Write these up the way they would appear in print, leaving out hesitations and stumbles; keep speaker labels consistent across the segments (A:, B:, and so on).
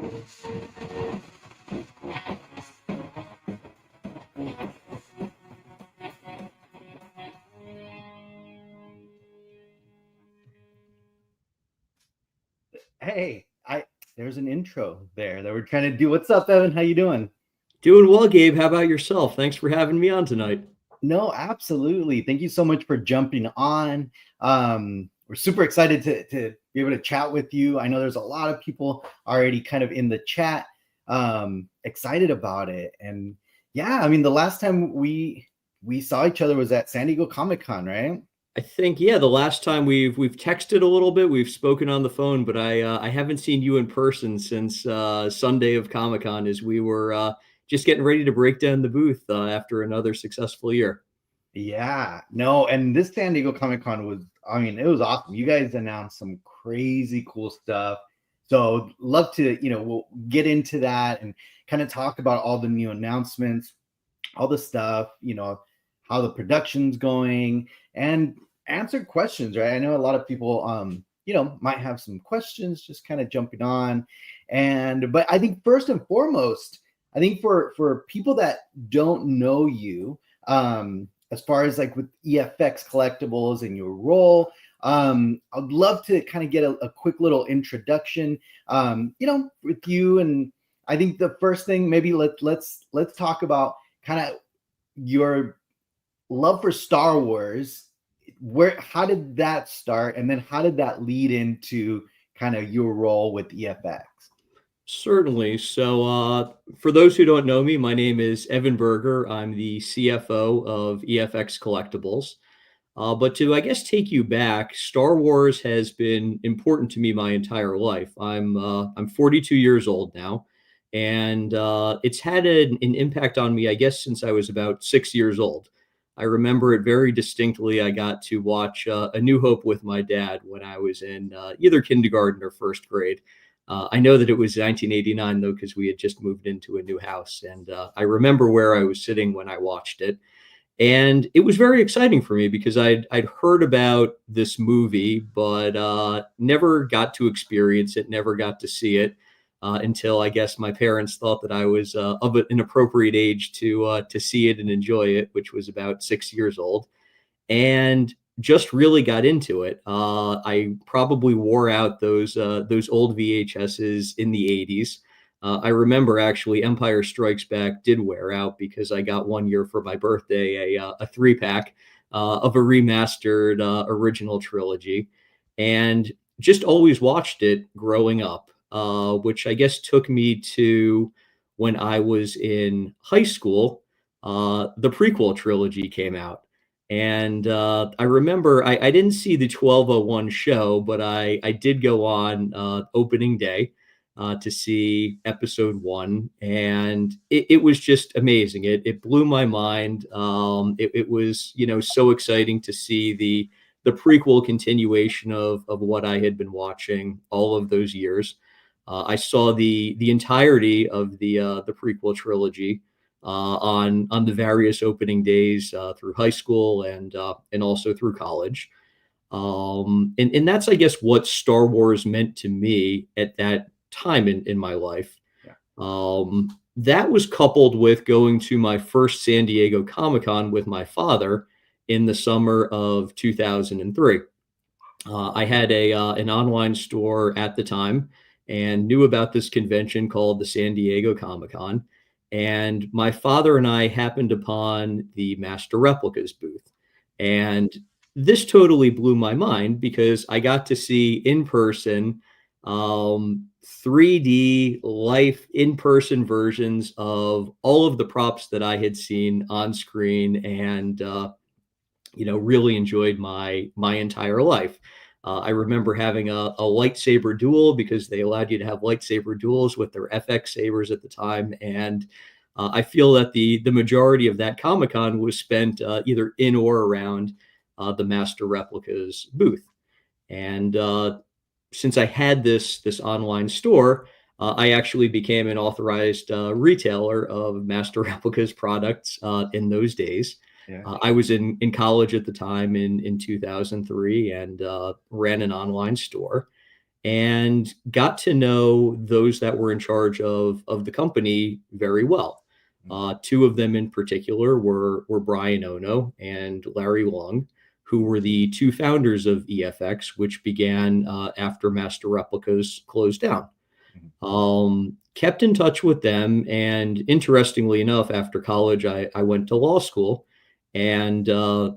A: Hey, there's an intro there that we're trying to do. What's up, Evan? How you doing?
B: Doing well, Gabe. How about yourself? Thanks for having me on tonight.
A: No, absolutely. Thank you so much for jumping on. We're super excited to be able to chat with you. I know there's a lot of people already kind of in the chat, excited about it. And yeah, I mean, the last time we saw each other was at San Diego Comic-Con, right?
B: I think, yeah, the last time we've texted a little bit, we've spoken on the phone, but I haven't seen you in person since Sunday of Comic-Con, as we were just getting ready to break down the booth after another successful year.
A: Yeah, no, and this San Diego Comic-Con was, I mean, it was awesome. You guys announced some crazy cool stuff. So love to, we'll get into that and kind of talk about all the new announcements, all the stuff, how the production's going, and answer questions, right? I know a lot of people might have some questions, just kind of jumping on. But I think first and foremost, I think for people that don't know you, as far as like with EFX Collectibles and your role, I'd love to kind of get a quick little introduction, with you. And I think the first thing, maybe let's talk about kind of your love for Star Wars. How did that start, and then how did that lead into kind of your role with EFX?
B: Certainly. So, for those who don't know me, my name is Evan Berger. I'm the CFO of EFX Collectibles. But to, I guess, take you back, Star Wars has been important to me my entire life. I'm 42 years old now, and it's had an impact on me, I guess, since I was about 6 years old. I remember it very distinctly. I got to watch A New Hope with my dad when I was in either kindergarten or first grade. I know that it was 1989, though, because we had just moved into a new house. And I remember where I was sitting when I watched it. And it was very exciting for me because I'd heard about this movie, but never got to experience it, never got to see it until I guess my parents thought that I was of an appropriate age to see it and enjoy it, which was about 6 years old. And just really got into it. I probably wore out those old VHSs in the 80s. I remember actually Empire Strikes Back did wear out because I got one year for my birthday a 3-pack of a remastered original trilogy, and just always watched it growing up, which I guess took me to when I was in high school. The prequel trilogy came out. And I remember I didn't see the 1201 show, but I did go on opening day to see episode one. And it was just amazing. It blew my mind. It was, so exciting to see the prequel continuation of what I had been watching all of those years. I saw the entirety of the prequel trilogy on the various opening days through high school and also through college. And that's, I guess, what Star Wars meant to me at that time in my life.
A: Yeah.
B: That was coupled with going to my first San Diego Comic-Con with my father in the summer of 2003. I had an online store at the time and knew about this convention called the San Diego Comic-Con. And my father and I happened upon the Master Replicas booth. And this totally blew my mind because I got to see in person 3D life in person versions of all of the props that I had seen on screen, and really enjoyed my entire life. I remember having a lightsaber duel because they allowed you to have lightsaber duels with their FX sabers at the time. And I feel that the majority of that Comic-Con was spent either in or around the Master Replicas booth. And since I had this online store, I actually became an authorized retailer of Master Replicas products in those days.
A: Yeah.
B: I was in college at the time in 2003 and ran an online store. and got to know those that were in charge of the company very well. Two of them in particular were Brian Ono and Larry Long, who were the two founders of EFX, which began after Master Replicas closed down. Kept in touch with them, and interestingly enough, after college, I went to law school, and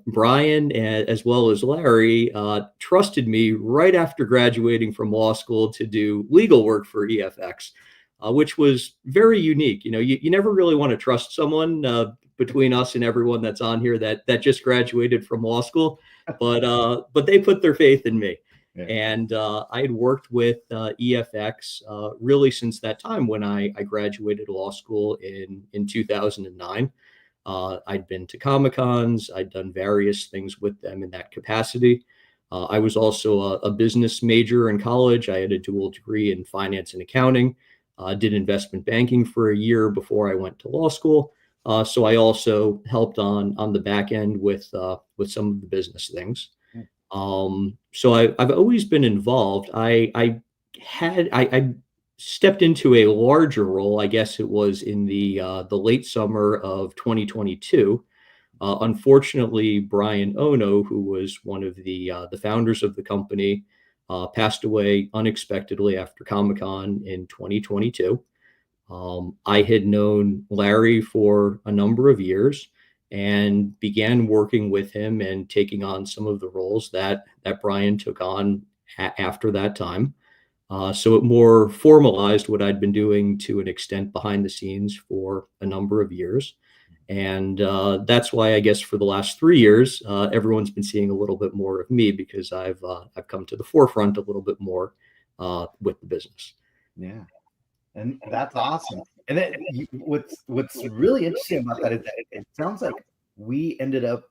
B: Brian, as well as Larry, trusted me right after graduating from law school to do legal work for EFX, which was very unique. You never really want to trust someone between us and everyone that's on here that just graduated from law school, but they put their faith in me. Yeah. And I had worked with EFX really since that time when I graduated law school in 2009. I'd been to Comic-Cons. I'd done various things with them in that capacity. I was also a business major in college. I had a dual degree in finance and accounting. Did investment banking for a year before I went to law school. So I also helped on the back end with some of the business things. So I've always been involved. I stepped into a larger role. I guess it was in the late summer of 2022. Unfortunately, Brian Ono, who was one of the founders of the company, passed away unexpectedly after Comic-Con in 2022. I had known Larry for a number of years and began working with him and taking on some of the roles that Brian took on after that time. So it more formalized what I'd been doing to an extent behind the scenes for a number of years. And that's why I guess for the last 3 years, everyone's been seeing a little bit more of me, because I've come to the forefront a little bit more with the business.
A: Yeah. And that's awesome. And then what's really interesting about that is that it sounds like we ended up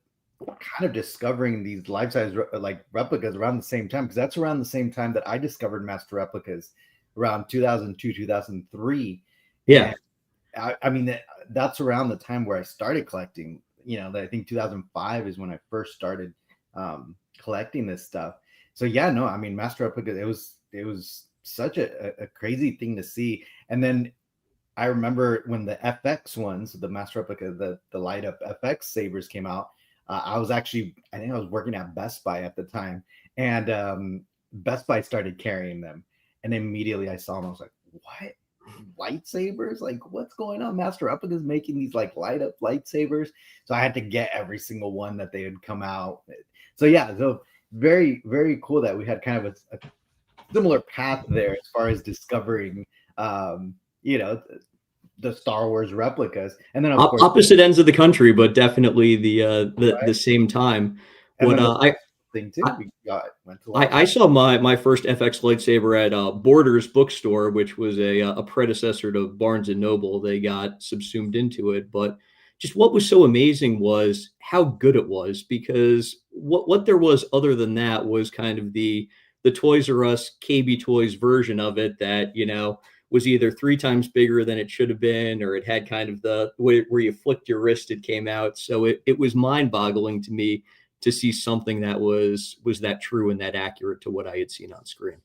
A: kind of discovering these life-size like replicas around the same time, because that's around the same time that I discovered Master Replicas, around 2002, 2003.
B: Yeah.
A: And I mean, that's around the time where I started collecting. I think 2005 is when I first started collecting this stuff. So yeah, no, I mean, Master Replicas, it was such a crazy thing to see. And then I remember when the FX ones, the Master Replica, the light up FX sabers came out. I think I was working at Best Buy at the time, and Best Buy started carrying them, and immediately I saw them. I was like, "What? Lightsabers? Like, what's going on? Master Replica's making these like light up lightsabers." So I had to get every single one that they had come out. So yeah, so very, very cool that we had kind of a similar path there as far as discovering, the Star Wars replicas, and then of course
B: opposite ends of the country, but definitely the same time.
A: And
B: what
A: thing too,
B: I saw my first FX lightsaber at Borders bookstore, which was a predecessor to Barnes and Noble. They got subsumed into it, but just what was so amazing was how good it was, because what there was other than that was kind of the Toys R Us KB Toys version of it that was either 3 times bigger than it should have been, or it had kind of the way where you flicked your wrist, it came out. So it was mind-boggling to me to see something that was that true and that accurate to what I had seen on screen.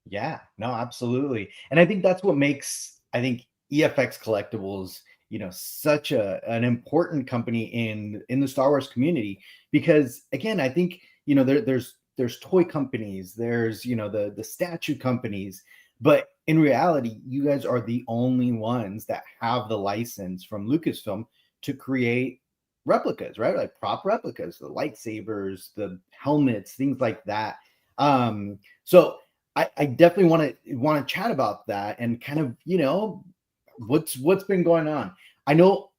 A: Yeah, no, absolutely. And I think that's what makes, EFX Collectibles, such an important company in the Star Wars community, because again, I think, there's toy companies, there's, the statue companies, but in reality, you guys are the only ones that have the license from Lucasfilm to create replicas, right? Like prop replicas, the lightsabers, the helmets, things like that. So I definitely want to chat about that and kind of, what's been going on. I know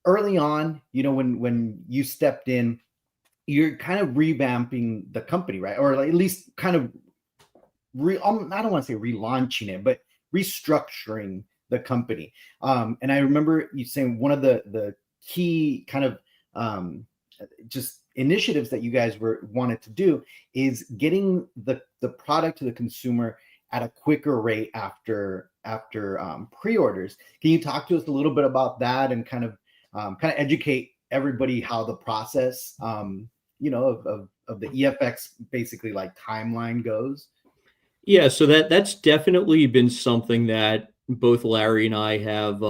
A: early on, when you stepped in, you're kind of revamping the company, right? Or at least kind of I don't want to say relaunching it, but restructuring the company. And I remember you saying one of the key kind of just initiatives that you guys wanted to do is getting the product to the consumer at a quicker rate after pre-orders. Can you talk to us a little bit about that and kind of educate everybody how the process of the EFX basically like timeline goes?
B: Yeah, so that's definitely been something that both Larry and I have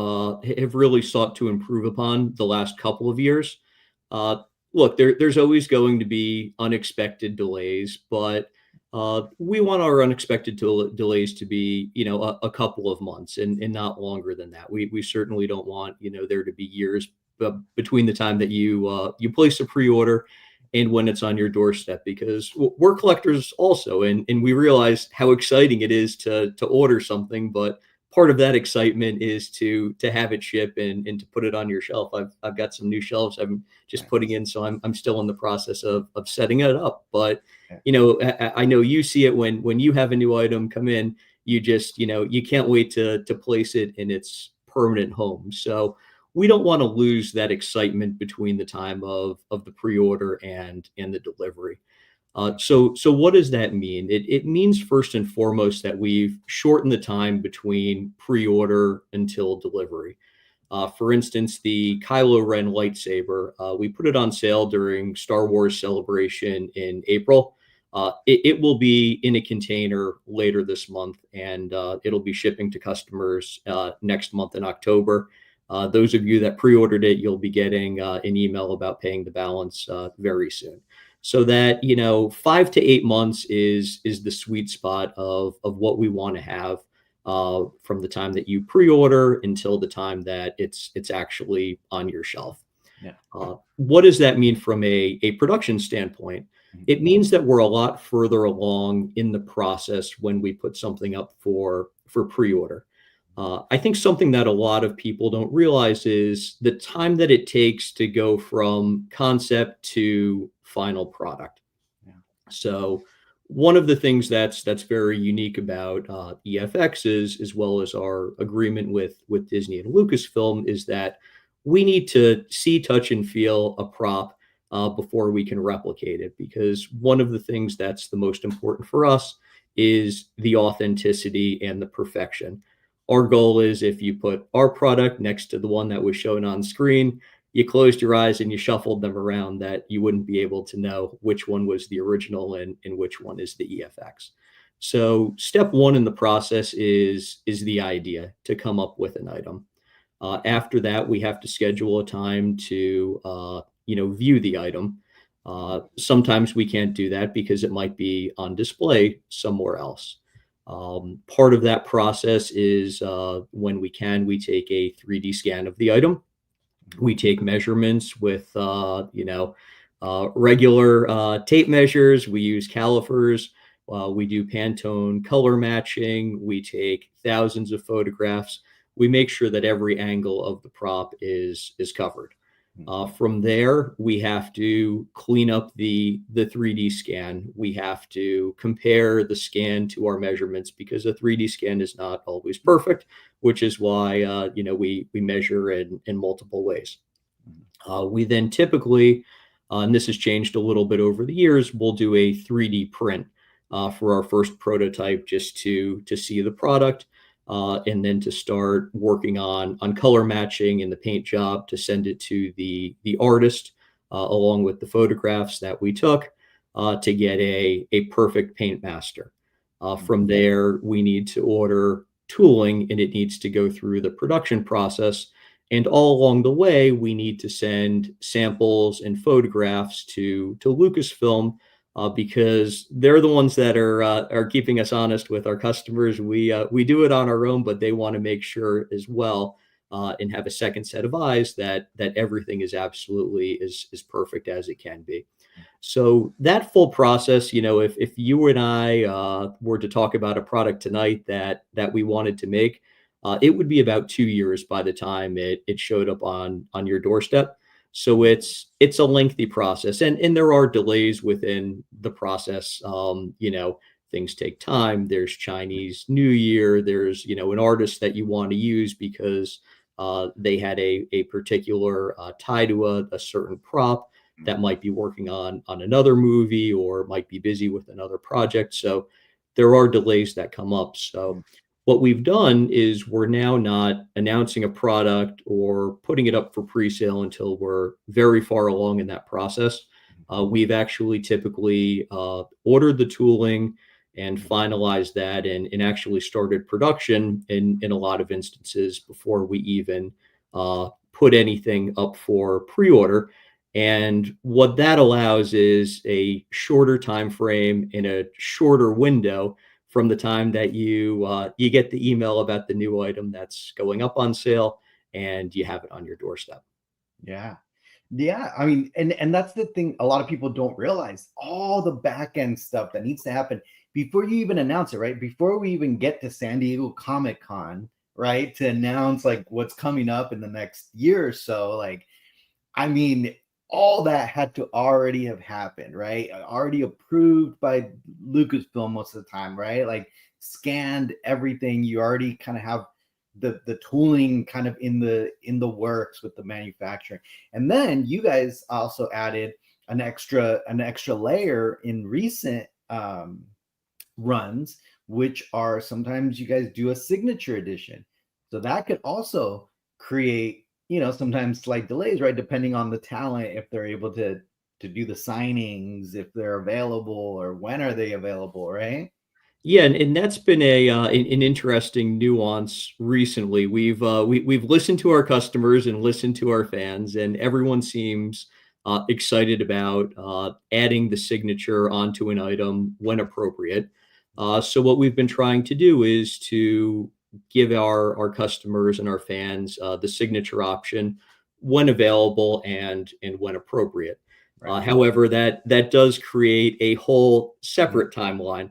B: really sought to improve upon the last couple of years. Uh, Look, there's always going to be unexpected delays, but we want our unexpected delays to be, a couple of months and not longer than that. We certainly don't want, there to be years between the time that you place a pre-order and when it's on your doorstep, because we're collectors also, and we realize how exciting it is to order something, but part of that excitement is to have it ship and to put it on your shelf. I've got some new shelves I'm just putting in, so I'm still in the process of setting it up. But I know you see it when you have a new item come in. You just you can't wait to place it in its permanent home. So we don't want to lose that excitement between the time of the pre-order and the delivery. So what does that mean? It means first and foremost that we've shortened the time between pre-order until delivery. For instance, the Kylo Ren lightsaber, we put it on sale during Star Wars Celebration in April. It will be in a container later this month, and it'll be shipping to customers next month in October. Those of you that pre-ordered it, you'll be getting an email about paying the balance very soon. So that 5 to 8 months is the sweet spot of what we want to have from the time that you pre-order until the time that it's actually on your shelf.
A: Yeah.
B: What does that mean from a production standpoint? It means that we're a lot further along in the process when we put something up for pre-order. I think something that a lot of people don't realize is the time that it takes to go from concept to final product.
A: Yeah.
B: So one of the things that's very unique about EFX is, as well as our agreement with Disney and Lucasfilm, is that we need to see, touch, and feel a prop before we can replicate it. Because one of the things that's the most important for us is the authenticity and the perfection. Our goal is, if you put our product next to the one that was shown on screen, you closed your eyes and you shuffled them around, that you wouldn't be able to know which one was the original and which one is the EFX. So step one in the process is the idea to come up with an item. After that, we have to schedule a time to view the item. Sometimes we can't do that because it might be on display somewhere else. Part of that process is when we take a 3D scan of the item. We take measurements with regular tape measures. We use calipers. We do Pantone color matching. We take thousands of photographs. We make sure that every angle of the prop is covered. From there, we have to clean up the 3D scan. We have to compare the scan to our measurements, because a 3D scan is not always perfect, which is why we measure in multiple ways. We then typically, and this has changed a little bit over the years, we'll do a 3D print for our first prototype, just to see the product. And then to start working on color matching and the paint job to send it to the artist along with the photographs that we took to get a perfect paint master. From there, we need to order tooling, and it needs to go through the production process. And all along the way, we need to send samples and photographs to Lucasfilm, because they're the ones that are keeping us honest with our customers. We do it on our own, but they want to make sure as well, and have a second set of eyes that everything is absolutely as perfect as it can be. So that full process, if you and I were to talk about a product tonight that we wanted to make, it would be about 2 years by the time it showed up on your doorstep. So it's a lengthy process, and there are delays within the process. Things take time. There's Chinese New Year. There's an artist that you want to use because they had a particular tie to a certain prop that might be working on another movie, or might be busy with another project. So there are delays that come up. So what we've done is we're now not announcing a product or putting it up for pre-sale until we're very far along in that process. We've actually typically ordered the tooling and finalized that and actually started production in a lot of instances before we even put anything up for pre-order. And what that allows is a shorter time frame in a shorter window from the time that you get the email about the new item that's going up on sale and you have it on your doorstep.
A: Yeah. Yeah, I mean, and that's the thing a lot of people don't realize, all the back end stuff that needs to happen before you even announce it, right? Before we even get to San Diego Comic-Con, right? To announce like what's coming up in the next year or so, like, I mean, all that had to already have happened, right? Already approved by Lucasfilm most of the time, right? Like scanned everything. You already kind of have the tooling kind of in the works with the manufacturing. And then you guys also added an extra layer in recent runs, which are sometimes you guys do a signature edition. So that could also create, sometimes slight delays, right? Depending on the talent, if they're able to do the signings, if they're available, or when are they available, right?
B: Yeah, and that's been an interesting nuance recently. We've listened to our customers and listened to our fans, and everyone seems excited about adding the signature onto an item when appropriate. So what we've been trying to do is to give our customers and our fans the signature option when available and when appropriate.
A: Right.
B: However, that does create a whole separate timeline.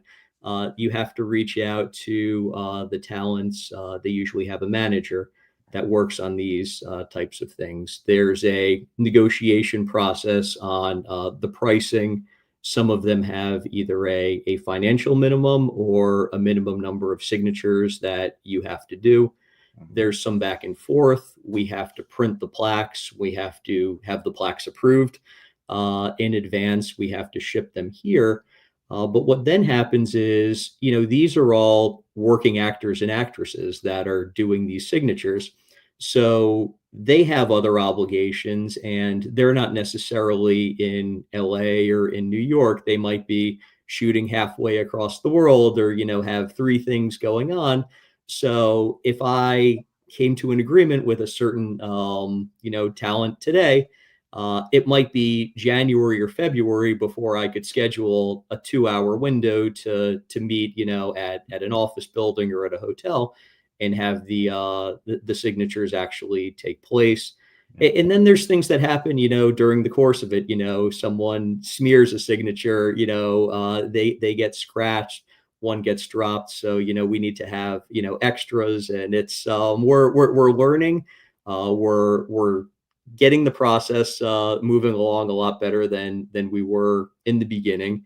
B: You have to reach out to the talents. They usually have a manager that works on these types of things. There's a negotiation process on the pricing. Some of them have either a financial minimum or a minimum number of signatures that you have to do. There's some back and forth. We have to print the plaques. We have to have the plaques approved in advance. We have to ship them here. But what then happens is, these are all working actors and actresses that are doing these signatures. So they have other obligations and they're not necessarily in LA or in New York. They might be shooting halfway across the world or, have three things going on. So if I came to an agreement with a certain, talent today, it might be January or February before I could schedule a 2-hour window to meet, at an office building or at a hotel and have the signatures actually take place. And then there's things that happen, during the course of it. Someone smears a signature, they get scratched, one gets dropped. So, we need to have, extras, and it's we're learning. We're getting the process moving along a lot better than we were in the beginning.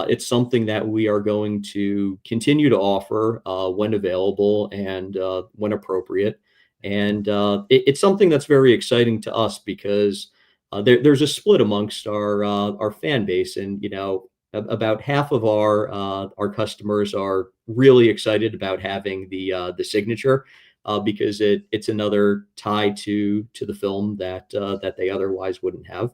B: It's something that we are going to continue to offer when available and when appropriate. And it's something that's very exciting to us because there's a split amongst our fan base, and about half of our customers are really excited about having the signature. Because it's another tie to the film that they otherwise wouldn't have.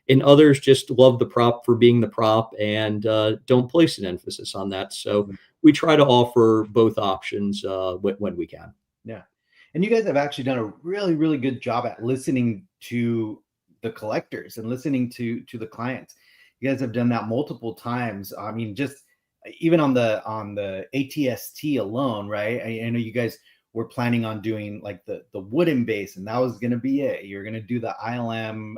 B: And others just love the prop for being the prop and don't place an emphasis on that. So we try to offer both options when we can.
A: Yeah. And you guys have actually done a really, really good job at listening to the collectors and listening to the clients. You guys have done that multiple times. I mean, just even on the ATST alone, right? I know you guys we're planning on doing like the wooden base, and that was going to be it. You're going to do the ILM,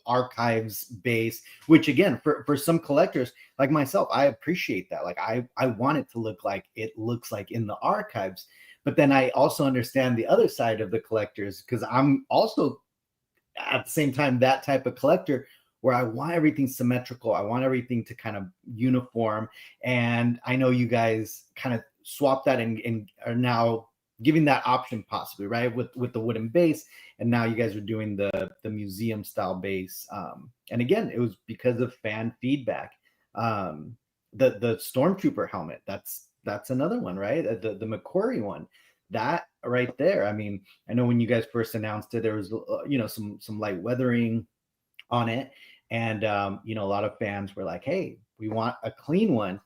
A: archives base, which again, for some collectors like myself, I appreciate that. Like I want it to look like it looks like in the archives, but then I also understand the other side of the collectors because I'm also at the same time that type of collector where I want everything symmetrical. I want everything to kind of uniform. And I know you guys kind of swap that and are now giving that option possibly, right? With the wooden base. And now you guys are doing the museum style base. And again, it was because of fan feedback. The Stormtrooper helmet, that's another one, right? The McQuarrie one. That right there. I mean, I know when you guys first announced it, there was some light weathering on it, and a lot of fans were like, "Hey, we want a clean one."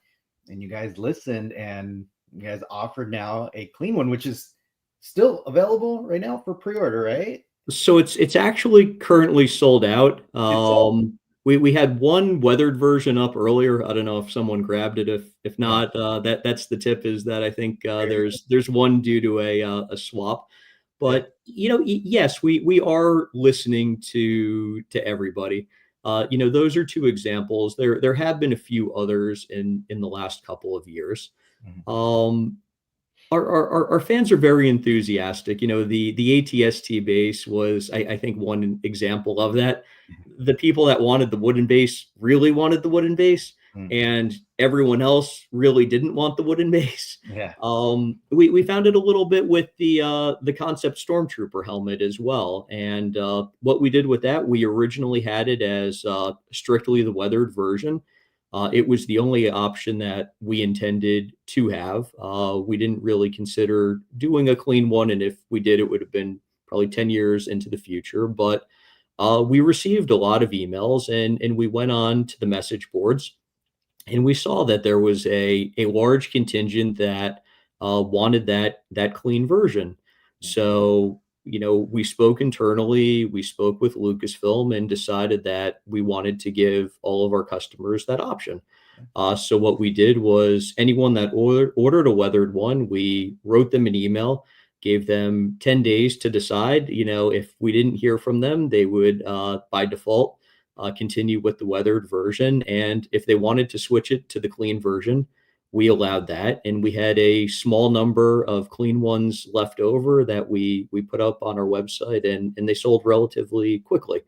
A: and you guys listened, and you guys offered now a clean one, which is still available right now for pre-order, right?
B: So it's actually currently sold out.
A: It's sold.
B: We had one weathered version up earlier. I don't know if someone grabbed it. If
A: Yeah.
B: not, that's the tip, is that I think
A: Very good.
B: there's one due to a swap.
A: Yeah.
B: But yes, we are listening to everybody. Those are two examples. There have been a few others in the last couple of years.
A: Mhm.
B: Um, our fans are very enthusiastic. The ATST base was, I think, one example of that. The people that wanted the wooden base really wanted the wooden base,
A: Mhm.
B: and everyone else really didn't want the wooden base.
A: Yeah.
B: We found it a little bit with the concept stormtrooper helmet as well. And what we did with that, we originally had it as strictly the weathered version. It was the only option that we intended to have. We didn't really consider doing a clean one, and if we did, it would have been probably 10 years into the future. But we received a lot of emails, and we went on to the message boards, and we saw that there was a large contingent that wanted that clean version. So we spoke internally, we spoke with Lucasfilm, and decided that we wanted to give all of our customers that option. So what we did was, anyone that ordered a weathered one, we wrote them an email, gave them 10 days to decide. If we didn't hear from them, they would, by default, continue with the weathered version. And if they wanted to switch it to the clean version, we allowed that. And we had a small number of clean ones left over that we put up on our website, and they sold relatively quickly.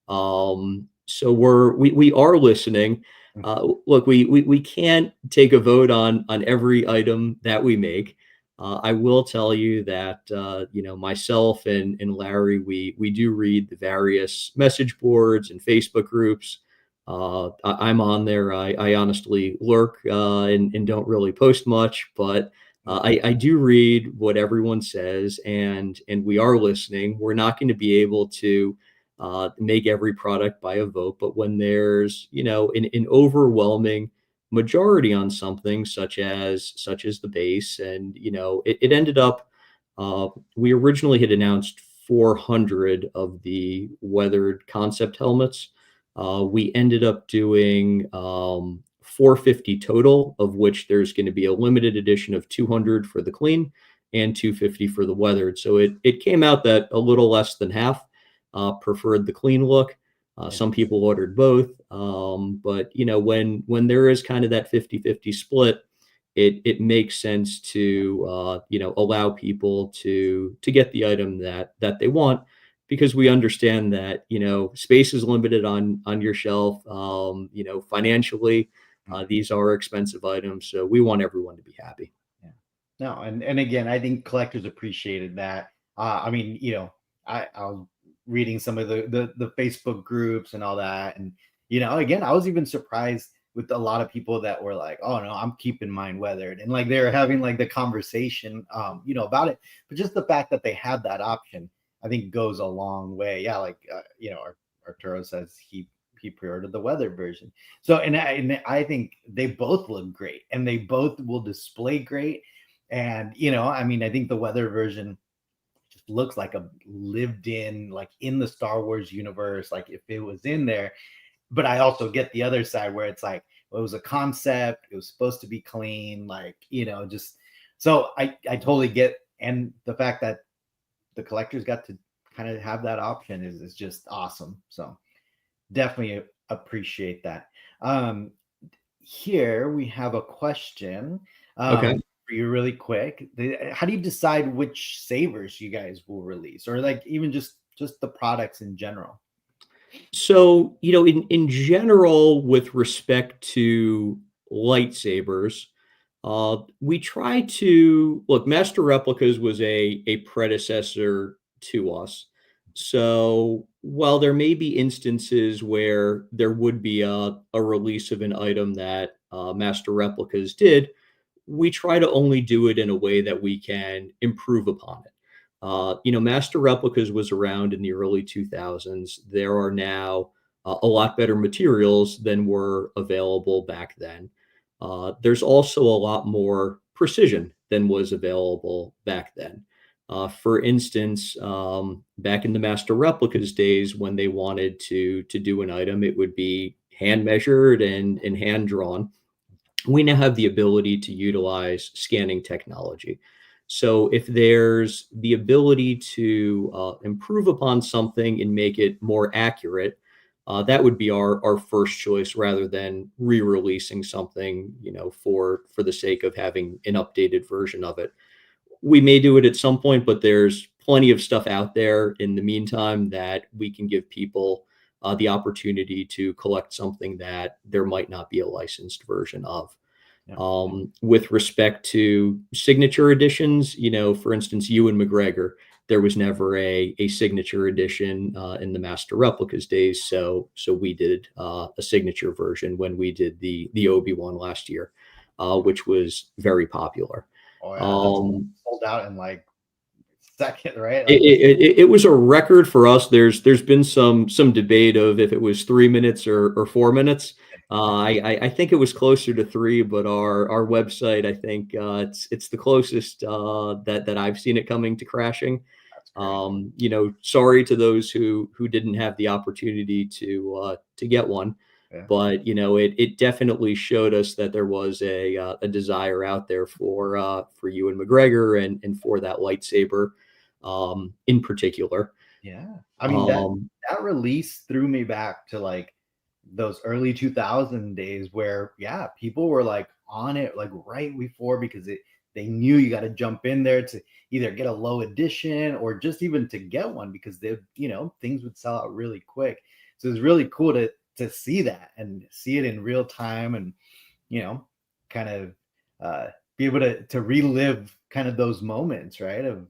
B: So we are listening. Look, we can't take a vote on every item that we make. I will tell you that myself and Larry, we do read the various message boards and Facebook groups. I'm on there. I honestly lurk and don't really post much, but I do read what everyone says, and we are listening. We're not going to be able to make every product by a vote, but when there's an overwhelming majority on something, such as the base, and it ended up, we originally had announced 400 of the weathered concept helmets. We ended up doing 450 total, of which there's going to be a limited edition of 200 for the clean and 250 for the weathered. So it came out that a little less than half preferred the clean look.
A: Yeah.
B: Some people ordered both. But when there is kind of that 50-50 split, it makes sense to allow people to get the item that they want, because we understand that space is limited on your shelf. Financially, these are expensive items, so we want everyone to be happy.
A: Yeah. No, and again, I think collectors appreciated that. I mean, I was reading some of the Facebook groups and all that, and again, I was even surprised with a lot of people that were like, "Oh no, I'm keeping mine weathered," and like they're having like the conversation, about it. But just the fact that they had that option, I think, goes a long way. Yeah, like Arturo says he pre-ordered the weathered version. So and I think they both look great, and they both will display great. And I mean, I think the weather version just looks like a lived in, like in the Star Wars universe, like if it was in there. But I also get the other side where it's like, well, it was a concept, it was supposed to be clean, like just so I totally get. And the fact that the collectors got to kind of have that option is just awesome. So definitely appreciate that. Here we have a question.
B: Okay.
A: For you really quick. How do you decide which sabers you guys will release, or like even just the products in general?
B: So, in general, with respect to lightsabers, we try to look. Master Replicas was a predecessor to us. So while there may be instances where there would be a release of an item that Master Replicas did, we try to only do it in a way that we can improve upon it. Master Replicas was around in the early 2000s. There are now a lot better materials than were available back then. there's also a lot more precision than was available back then. For instance, back in the master replicas days, when they wanted to do an item, it would be hand measured and hand drawn. We now have the ability to utilize scanning technology. So if there's the ability to improve upon something and make it more accurate, that would be our first choice rather than re-releasing something, for the sake of having an updated version of it. We may do it at some point, but there's plenty of stuff out there in the meantime that we can give people the opportunity to collect something that there might not be a licensed version of.
A: Yeah.
B: With respect to signature editions, for instance, Ewan McGregor, there was never a signature edition in the master replicas days. So we did a signature version when we did the Obi-Wan last year, which was very popular.
A: Oh yeah, that's sold out in like second, right?
B: It, it was a record for us. There's been some debate of if it was 3 minutes or 4 minutes. I think it was closer to 3, but our website, I think it's the closest that I've seen it coming to crashing. Sorry to those who didn't have the opportunity to get one.
A: Yeah.
B: But it definitely showed us that there was a desire out there for Ewan McGregor and for that lightsaber in particular.
A: Yeah, I mean that release threw me back to like those early 2000 days where people were like on it like right before, because they knew you got to jump in there to either get a low edition or just even to get one, because things would sell out really quick. So it's really cool to see that and see it in real time, and kind of be able to relive kind of those moments, right, of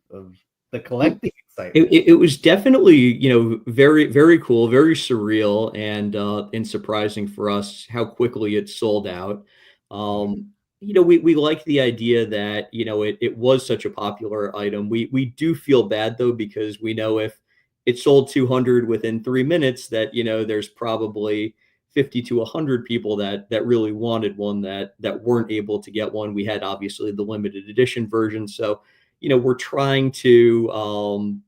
A: the collecting excitement.
B: It was definitely, very, very cool, very surreal, and surprising for us how quickly it sold out. We like the idea that, it was such a popular item. We do feel bad though, because we know if it sold 200 within 3 minutes, that, there's probably 50 to 100 people that really wanted one that weren't able to get one. We had obviously the limited edition version. So, we're trying to,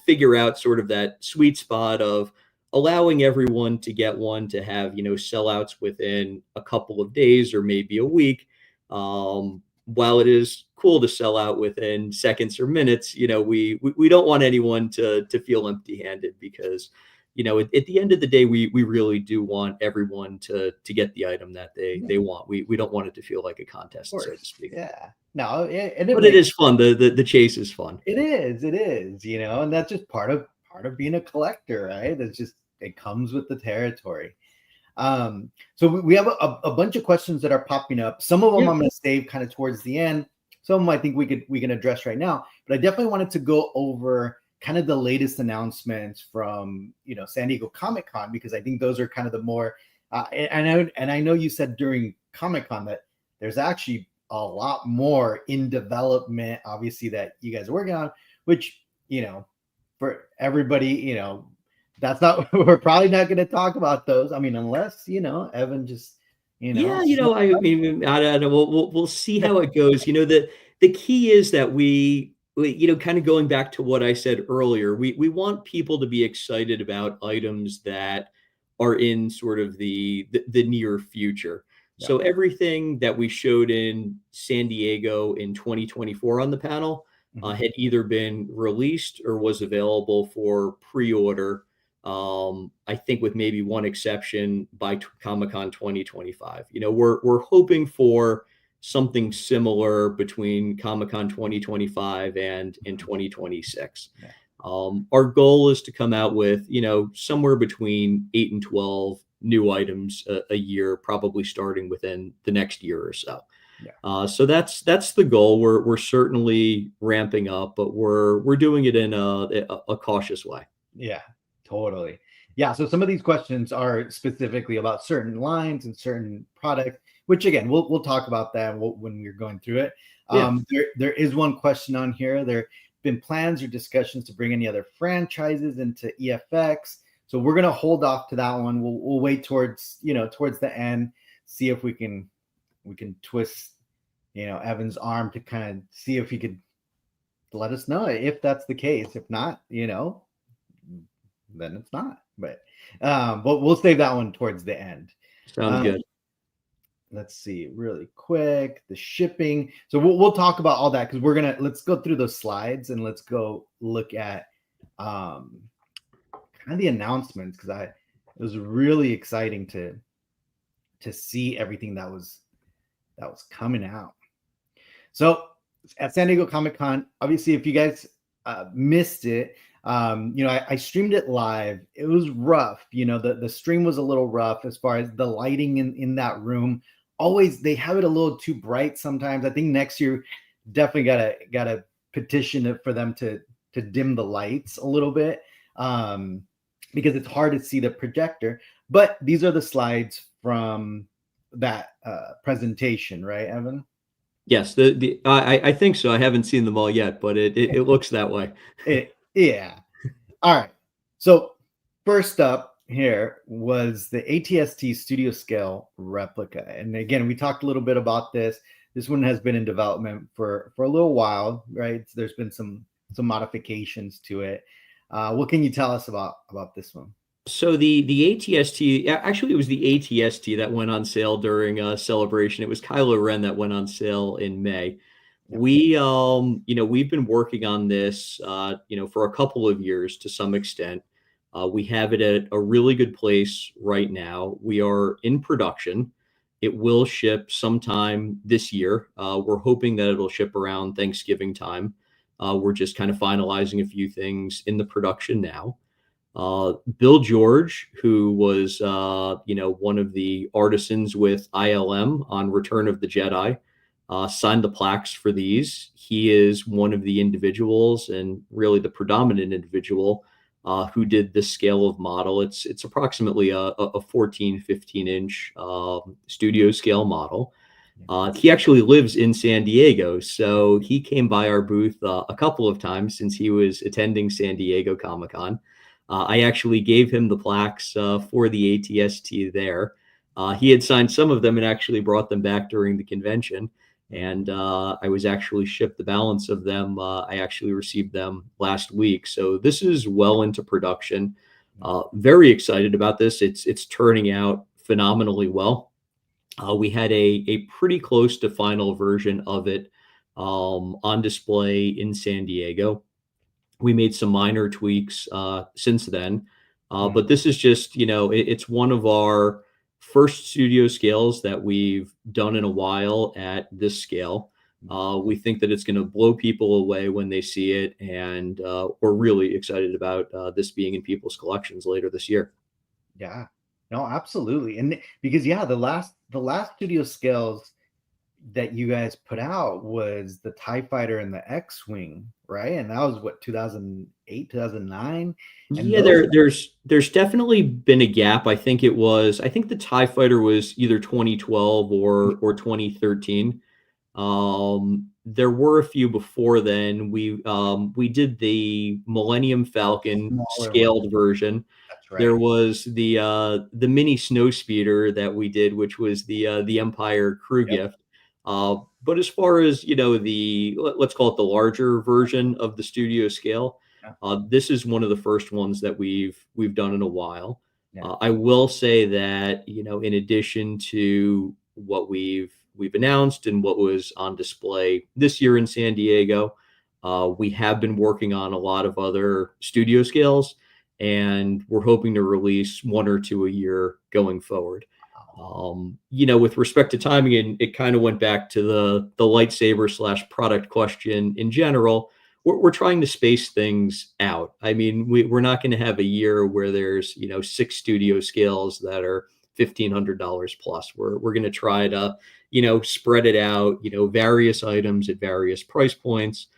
B: figure out sort of that sweet spot of allowing everyone to get one, to have, sellouts within a couple of days or maybe a week. While it is cool to sell out within seconds or minutes, we don't want anyone to feel empty-handed, because, at the end of the day, we really do want everyone to get the item that they want. We don't want it to feel like a contest, so to speak.
A: Yeah. No,
B: but it is fun. The chase is fun.
A: It is, and that's just part of being a collector, right? It comes with the territory. So we have a bunch of questions that are popping up. Some of them I'm going to save kind of towards the end. Some of them I think we can address right now, but I definitely wanted to go over kind of the latest announcements from San Diego Comic-Con, because I think those are kind of the more and I know you said during Comic-Con that there's actually a lot more in development, obviously, that you guys are working on, which for everybody, that's not we're probably not going to talk about those. I mean, unless Evan just
B: I mean, I don't know. We'll see how it goes. The key is that we kind of going back to what I said earlier, we want people to be excited about items that are in sort of the near future. Yeah. So everything that we showed in San Diego in 2024 on the panel had either been released or was available for pre-order. I think with maybe one exception by Comic-Con 2025. We're hoping for something similar between Comic-Con 2025 and in 2026. Yeah. Our goal is to come out with, somewhere between 8 and 12 new items a year, probably starting within the next year or so. Yeah. So that's the goal. We're certainly ramping up, but we're doing it in a cautious way.
A: Yeah, totally. Yeah. So some of these questions are specifically about certain lines and certain products, which again, we'll talk about that when we're going through it. Yeah. There is one question on here. There have been plans or discussions to bring any other franchises into EFX. So we're going to hold off to that one. We'll wait towards the end, see if we can we can twist, Evan's arm to kind of see if he could let us know if that's the case. If not, then it's not. But we'll save that one towards the end.
B: Sounds good.
A: Let's see really quick the shipping. So we'll talk about all that because let's go through those slides and let's go look at kind of the announcements, because it was really exciting to see everything that was coming out. So at San Diego Comic-Con, obviously, if you guys missed it, I streamed it live. It was rough. The stream was a little rough as far as the lighting in that room. Always, they have it a little too bright sometimes. I think next year, definitely gotta petition it for them to dim the lights a little bit, because it's hard to see the projector. But these are the slides from that presentation, right, Evan?
B: Yes, I think so. I haven't seen them all yet, but it looks that way.
A: Yeah. All right. So first up here was the ATST studio scale replica. And again, we talked a little bit about this. This one has been in development for a little while, right? So there's been some modifications to it. What can you tell us about this one?
B: So the ATST, actually, it was the ATST that went on sale during Celebration. It was Kylo Ren that went on sale in May.
A: Yep.
B: We've been working on this, for a couple of years to some extent. We have it at a really good place right now. We are in production. It will ship sometime this year. We're hoping that it'll ship around Thanksgiving time. We're just kind of finalizing a few things in the production now. Bill George, who was, one of the artisans with ILM on Return of the Jedi, signed the plaques for these. He is one of the individuals and really the predominant individual who did this scale of model. It's approximately a 14, 15 inch studio scale model. He actually lives in San Diego, so he came by our booth a couple of times since he was attending San Diego Comic-Con. I actually gave him the plaques for the ATST there. He had signed some of them and actually brought them back during the convention. And I was actually shipped the balance of them. I actually received them last week. So this is well into production. Very excited about this. It's turning out phenomenally well. We had a pretty close to final version of it on display in San Diego. We made some minor tweaks since then, but this is just, it's one of our first studio scales that we've done in a while at this scale. We think that it's going to blow people away when they see it, and we're really excited about this being in people's collections later this year.
A: Yeah, no, absolutely. And because the last studio scales that you guys put out was the TIE Fighter and the X-Wing, right? And that was what, 2008, 2009? And
B: Yeah, there's definitely been a gap. I think the TIE Fighter was either 2012 or 2013. There were a few before then. We did the Millennium Falcon scaled version.
A: That's right.
B: There was the mini snowspeeder that we did, which was the Empire crew gift. But as far as let's call it the larger version of the studio scale, this is one of the first ones that we've done in a while. I will say that in addition to what we've announced and what was on display this year in San Diego, we have been working on a lot of other studio scales, and we're hoping to release one or two a year going forward. With respect to timing, and it kind of went back to the lightsaber / product question in general. We're trying to space things out. I mean, we're not going to have a year where there's 6 studio scales that are $1,500 plus. We're going to try to spread it out, various items at various price points,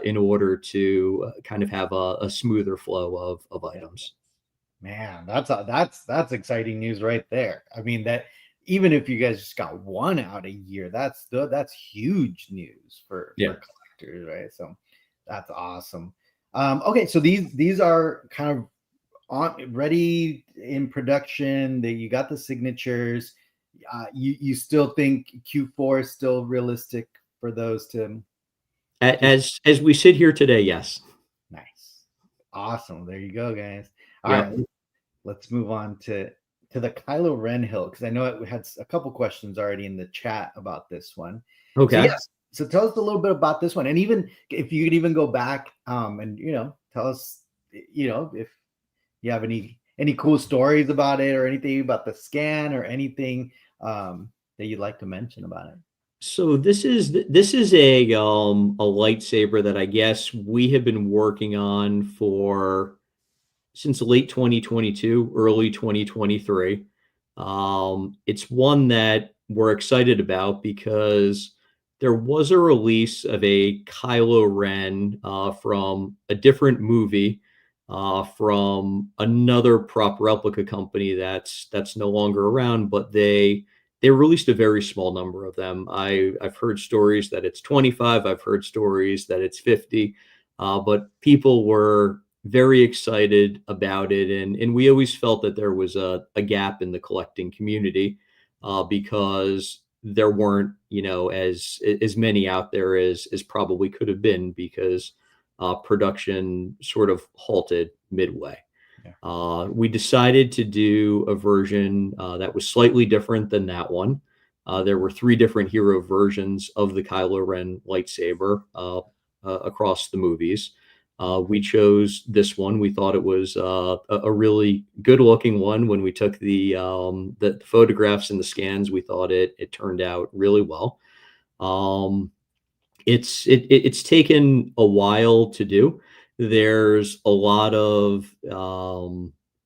B: in order to kind of have a smoother flow of items.
A: Man, that's exciting news right there. I mean, that even if you guys just got one out a year, that's huge news for collectors, right? So that's awesome. Okay, so these are kind of ready in production. That you got the signatures. you still think Q4 is still realistic for those to
B: As we sit here today, yes.
A: nice, awesome. There you go, guys. All
B: Yep.
A: right, let's move on to the Kylo Ren hill, because I know we had a couple questions already in the chat about this one. So
B: Okay.
A: yes, so tell us a little bit about this one, and even if you could even go back and tell us if you have any cool stories about it or anything about the scan or anything that you'd like to mention about it.
B: So this is a lightsaber that I guess we have been working on for since late 2022, early 2023. It's one that we're excited about because there was a release of a Kylo Ren from a different movie from another prop replica company that's no longer around, but they released a very small number of them. I've heard stories that it's 25. I've heard stories that it's 50. But people were very excited about it, and we always felt that there was a gap in the collecting community because there weren't as many out there as probably could have been, because production sort of halted midway.
A: Yeah.
B: We decided to do a version that was slightly different than that one. There were three different hero versions of the Kylo Ren lightsaber across the movies. We chose this one. We thought it was a really good looking one. When we took the photographs and the scans, we thought it turned out really well. It's taken a while to do. There's a lot of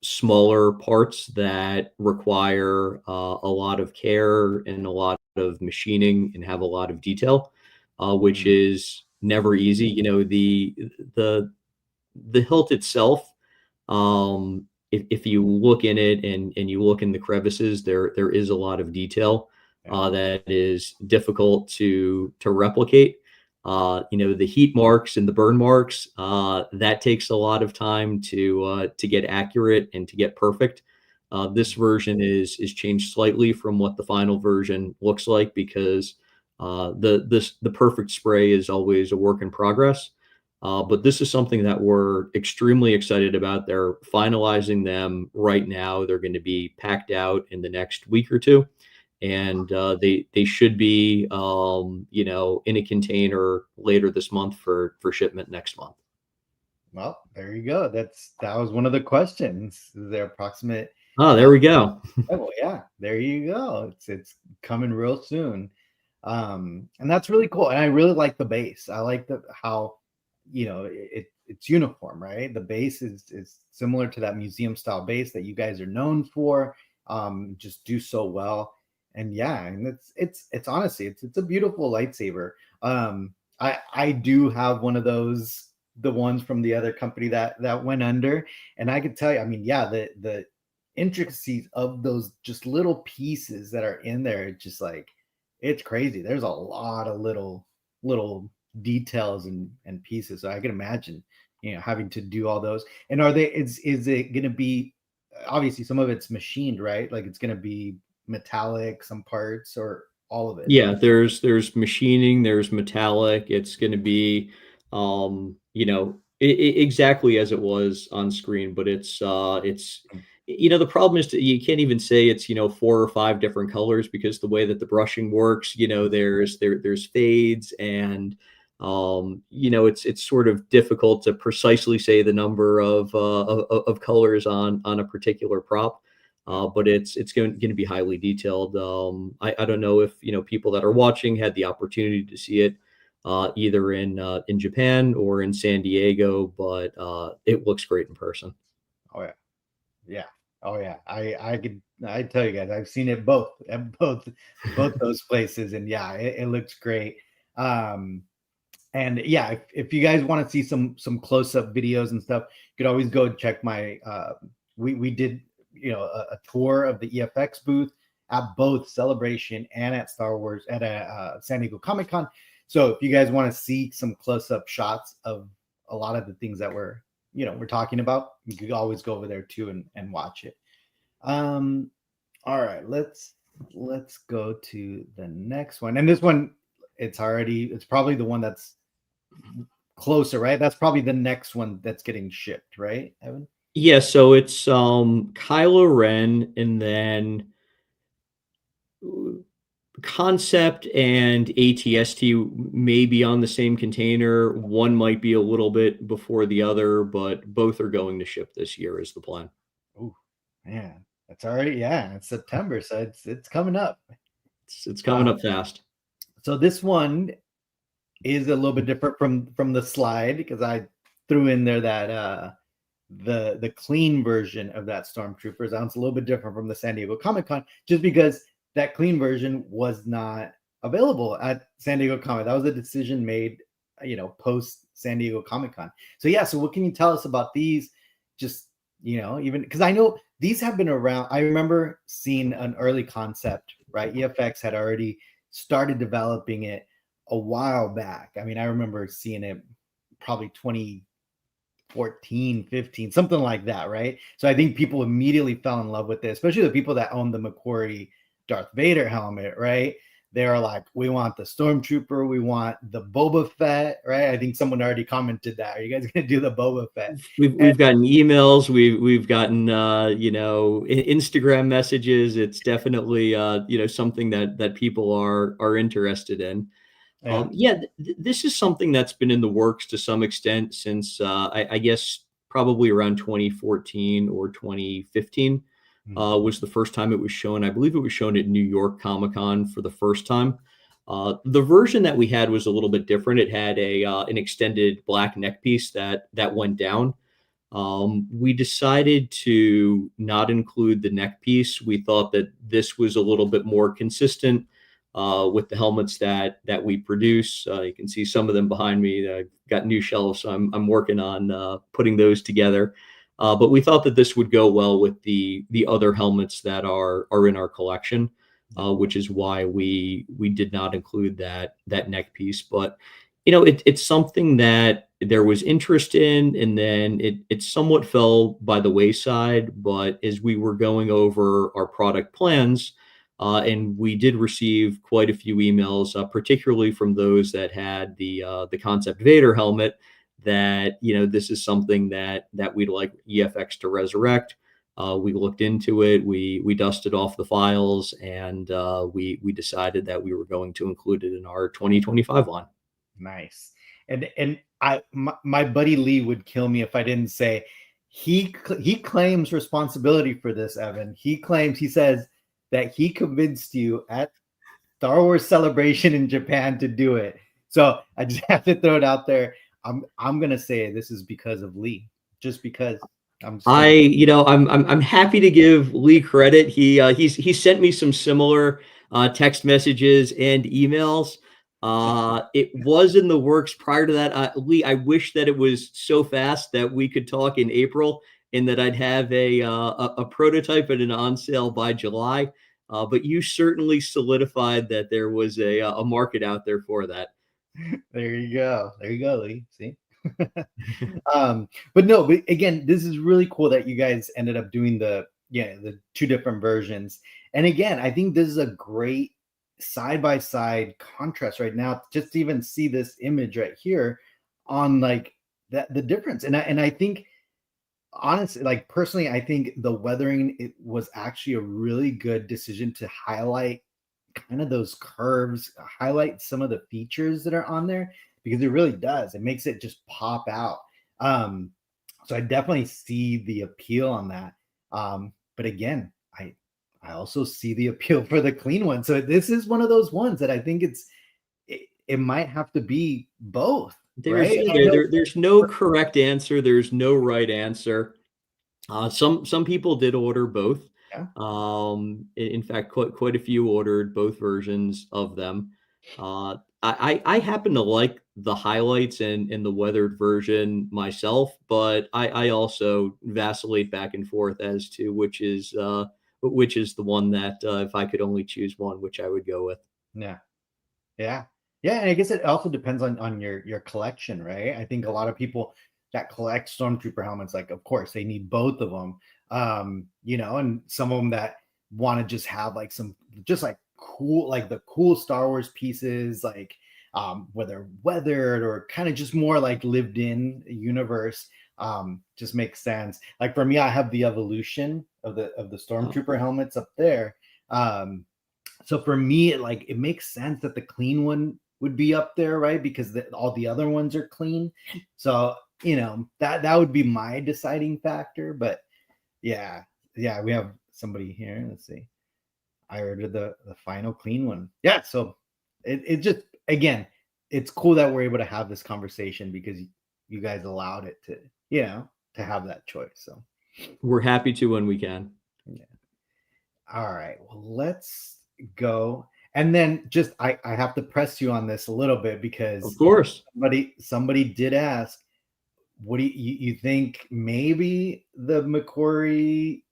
B: smaller parts that require a lot of care and a lot of machining and have a lot of detail, which is never easy. The the hilt itself, if you look in it and you look in the crevices, there is a lot of detail that is difficult to replicate. The heat marks and the burn marks, that takes a lot of time to get accurate and to get perfect. This version is changed slightly from what the final version looks like, because the perfect spray is always a work in progress. But this is something that we're extremely excited about. They're finalizing them right now. They're going to be packed out in the next week or two, and they should be in a container later this month for shipment next month.
A: Well, there you go. That was one of the questions. The approximate.
B: Oh, there we go.
A: Oh yeah, there you go. It's coming real soon, and that's really cool. And I really like the base. I like how it's uniform, right? The base is similar to that museum style base that you guys are known for. Just do so well. And yeah, and it's honestly it's a beautiful lightsaber. I do have one of those, the ones from the other company that went under, and I could tell you, I mean, yeah, the intricacies of those just little pieces that are in there, it's just like, it's crazy. There's a lot of little details and pieces. So I can imagine, having to do all those. And is it going to be, obviously some of it's machined, right? Like it's going to be metallic, some parts, or all of it?
B: Yeah, there's machining, there's metallic. It's going to be, exactly as it was on screen, but it's the problem is you can't even say it's 4 or 5 different colors, because the way that the brushing works, there's fades, and it's sort of difficult to precisely say the number of colors on a particular prop. But it's going to be highly detailed. I don't know if people that are watching had the opportunity to see it either in Japan or in San Diego, but it looks great in person.
A: Oh yeah, yeah. Oh yeah. I tell you guys, I've seen it both at both those places, and yeah, it looks great. And yeah, if you guys want to see some close up videos and stuff, you could always go check my. We did a tour of the EFX booth at both Celebration and at Star Wars at a San Diego Comic Con. So if you guys want to see some close up shots of a lot of the things that we're talking about, you could always go over there too and watch it. All right, let's let's go to the next one. And this one, it's probably the one that's closer, right? That's probably the next one that's getting shipped, right, Evan?
B: Yeah, so it's Kylo Ren, and then concept and ATST may be on the same container. One might be a little bit before the other, but both are going to ship this year is the plan.
A: Oh man, that's already, yeah, it's September, so it's coming up.
B: It's coming up fast.
A: So this one is a little bit different from the slide because I threw in there that the clean version of that Stormtrooper sounds a little bit different from the San Diego Comic-Con, just because that clean version was not available at San Diego Comic. That was a decision made, post San Diego Comic-Con. So yeah, so what can you tell us about these? Just, even because I know these have been around. I remember seeing an early concept, right? EFX had already started developing it a while back. I mean, I remember seeing it probably 2014, 15, something like that, right? So I think people immediately fell in love with it, especially the people that own the McQuarrie Darth Vader helmet, right? They're like, we want the Stormtrooper, we want the Boba Fett, right? I think someone already commented that. Are you guys gonna do the Boba Fett?
B: We've gotten emails, we've gotten Instagram messages. It's definitely something that people are interested in.
A: Yeah.
B: This is something that's been in the works to some extent since I guess probably around 2014 or 2015 was the first time it was shown. I believe it was shown at New York Comic Con for the first time. The version that we had was a little bit different. It had an extended black neck piece that went down. We decided to not include the neck piece. We thought that this was a little bit more consistent with the helmets that we produce. You can see some of them behind me. I've got new shelves, so I'm working on putting those together. But we thought that this would go well with the other helmets that are in our collection, which is why we did not include that neck piece. But it's something that there was interest in, and then it somewhat fell by the wayside. But as we were going over our product plans, and we did receive quite a few emails, particularly from those that had the Concept Vader helmet, that this is something that we'd like EFX to resurrect. We looked into it, we dusted off the files, and we decided that we were going to include it in our 2025 line.
A: Nice. And my buddy Lee would kill me if I didn't say he claims responsibility for this, Evan. He says that he convinced you at Star Wars Celebration in Japan to do it. So I just have to throw it out there. I'm gonna say this is because of Lee, just because I'm
B: happy to give Lee credit. He sent me some similar text messages and emails. It was in the works prior to that. Lee, I wish that it was so fast that we could talk in April and that I'd have a prototype and an on sale by July. But you certainly solidified that there was a market out there for that.
A: There you go, Lee. See. But no, but again, this is really cool that you guys ended up doing the two different versions. And again, I think this is a great side-by-side contrast right now, just to even see this image right here on like that, the difference. And I think honestly, like personally, I think the weathering, it was actually a really good decision to highlight kind of those curves, highlight some of the features that are on there, because it really does. It makes it just pop out. So I definitely see the appeal on that. But again, I also see the appeal for the clean one. So this is one of those ones that I think it might have to be both.
B: There's no correct answer. There's no right answer. Some people did order both.
A: Yeah.
B: In fact, quite a few ordered both versions of them. I happen to like the highlights and the weathered version myself, but I also vacillate back and forth as to which is the one that if I could only choose one, which I would go with.
A: Yeah. And I guess it also depends on your collection, right? I think a lot of people that collect Stormtrooper helmets, like, of course, they need both of them. And some of them that want to just have like some just like cool, like the cool Star Wars pieces, like whether weathered or kind of just more like lived in universe, just makes sense. Like for me, I have the evolution of the stormtrooper helmets up there. So for me, it makes sense that the clean one would be up there, right? Because all the other ones are clean. So that would be my deciding factor. But yeah, we have somebody here. Let's see. I ordered the final clean one. Yeah, so it just, again, it's cool that we're able to have this conversation because you guys allowed it to have that choice. So
B: we're happy to when we can.
A: yeah. All right. Well, let's go. And then just I have to press you on this a little bit because
B: Of course.
A: somebody did ask, what do you think maybe the McQuarrie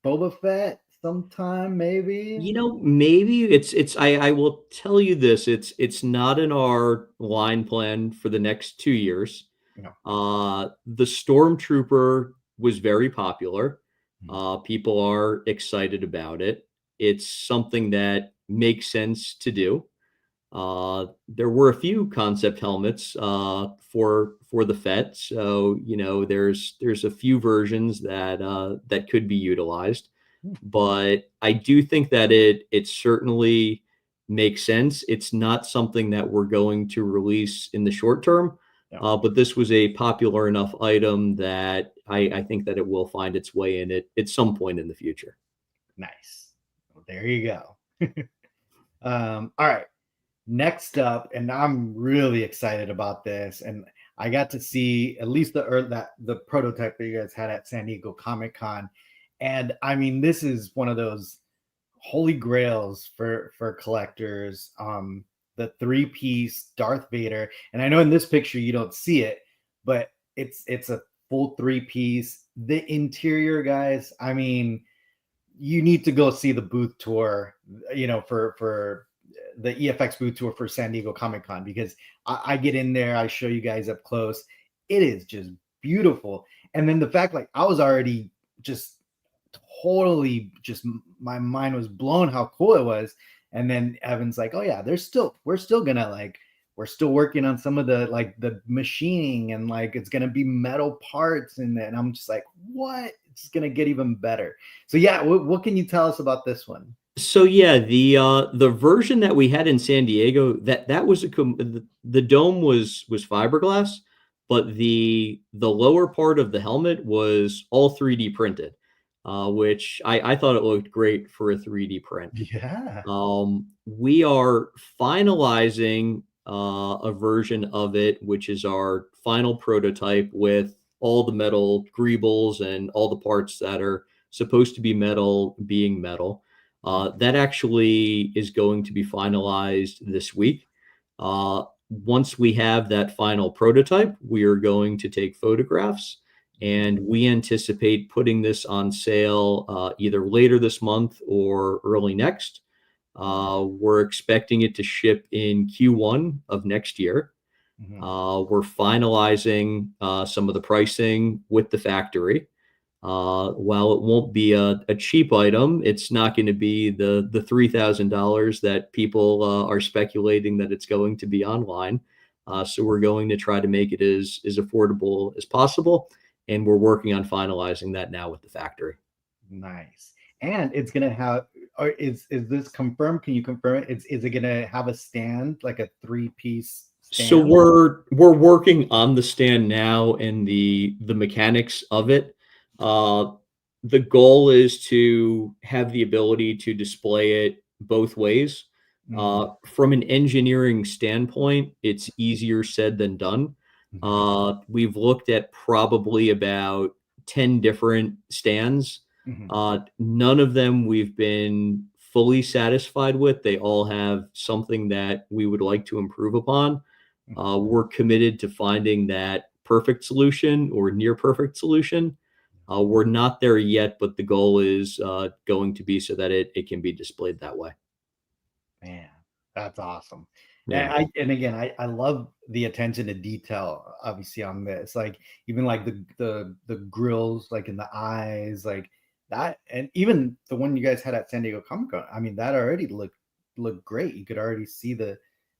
A: Boba Fett sometime, maybe?
B: Maybe I will tell you this, it's not in our line plan for the next 2 years.
A: No.
B: The Stormtrooper was very popular.
A: Mhm.
B: People are excited about it. It's something that makes sense to do. There were a few concept helmets for the Fett, so there's a few versions that could be utilized. But I do think that it certainly makes sense. It's not something that we're going to release in the short term,
A: Yeah.
B: but this was a popular enough item that I think that it will find its way in it at some point in the future.
A: Nice. Well, there you go. All right. Next up, and I'm really excited about this, and I got to see at least the prototype that you guys had at San Diego Comic-Con. And I mean, this is one of those holy grails for collectors. The 3-piece Darth Vader, and I know in this picture you don't see it, but it's a full 3-piece. The interior, guys, I mean, you need to go see the booth tour, for the EFX booth tour for San Diego Comic-Con, because I get in there, I show you guys up close. It is just beautiful. And then the fact, like, I was already just totally, just my mind was blown how cool it was. And then Evan's like, oh yeah, we're still working on some of the machining, and like it's gonna be metal parts, and I'm just like, what? It's gonna get even better. So yeah, what can you tell us about this one?
B: So yeah, the version that we had in San Diego, that was the dome was fiberglass, but the lower part of the helmet was all 3D printed, which I thought it looked great for a 3D print.
A: Yeah.
B: We are finalizing a version of it, which is our final prototype with all the metal greebles and all the parts that are supposed to be metal being metal. That actually is going to be finalized this week. Once we have that final prototype, we are going to take photographs, and we anticipate putting this on sale either later this month or early next. We're expecting it to ship in Q1 of next year. We're finalizing some of the pricing with the factory. While it won't be a cheap item, it's not going to be the $3,000 that people are speculating that it's going to be online. So we're going to try to make it as affordable as possible, and we're working on finalizing that now with the factory.
A: Nice. And it's gonna have, or is this confirmed? Can you confirm it? Is it gonna have a stand, like a 3-piece
B: So
A: stand?
B: we're working on the stand now and the mechanics of it. Uh, the goal is to have the ability to display it both ways. From an engineering standpoint, it's easier said than done. We've looked at probably about 10 different stands. None of them we've been fully satisfied with. They all have something that we would like to improve upon. We're committed to finding that perfect solution or near perfect solution. We're not there yet, but the goal is going to be so that it can be displayed that way.
A: Man, that's awesome.
B: Yeah.
A: And again, I love the attention to detail, obviously, on this. Like even like the grills, like in the eyes, like that, and even the one you guys had at San Diego Comic Con, I mean, that already looked great. You could already see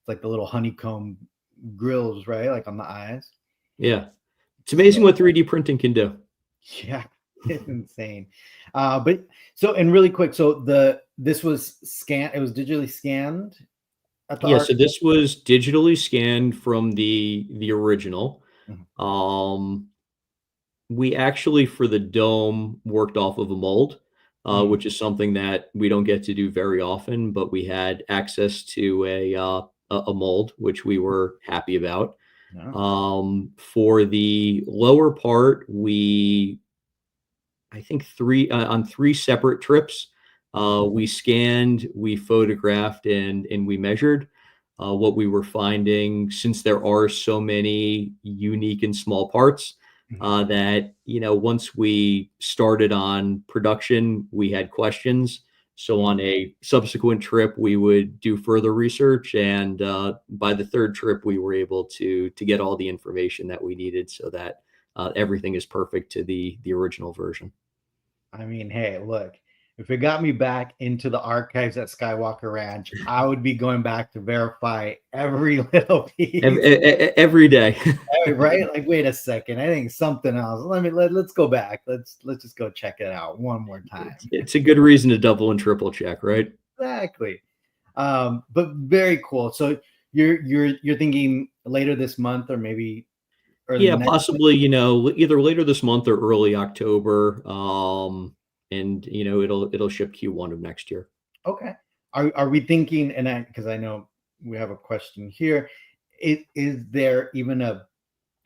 A: like the little honeycomb grills, right? Like on the eyes.
B: Yeah. It's amazing
A: So
B: what 3D printing can do.
A: yeah, it's insane. But so, and really quick, so this was scanned, it was digitally scanned at the
B: Yeah, so
A: arc.
B: this was digitally scanned from the original.
A: Mhm.
B: Um, we actually, for the dome, worked off of a mold,
A: Mm.
B: which is something that we don't get to do very often, but we had access to a mold, which we were happy about.
A: Yeah.
B: For the lower part, we I think on three separate trips.
A: Mm.
B: We scanned, we photographed, and we measured what we were finding. Since there are so many unique and small parts,
A: Mhm.
B: that once we started on production, we had questions. So
A: Mm.
B: on a subsequent trip, we would do further research, and by the third trip, we were able to get all the information that we needed, so that everything is perfect to the original version.
A: I mean, hey, look, if it got me back into the archives at Skywalker Ranch, I would be going back to verify every little piece.
B: Every day.
A: Right? Like, wait a second, I think something else. Let's go back. Let's just go check it out one more time.
B: It's a good reason to double and triple check, right?
A: Exactly. But very cool. So you're thinking later this month or maybe early
B: Yeah,
A: next month?
B: possibly, either later this month or early October. And it'll ship Q1 of next year.
A: Okay. Are we thinking, and because I know we have a question here, is there even a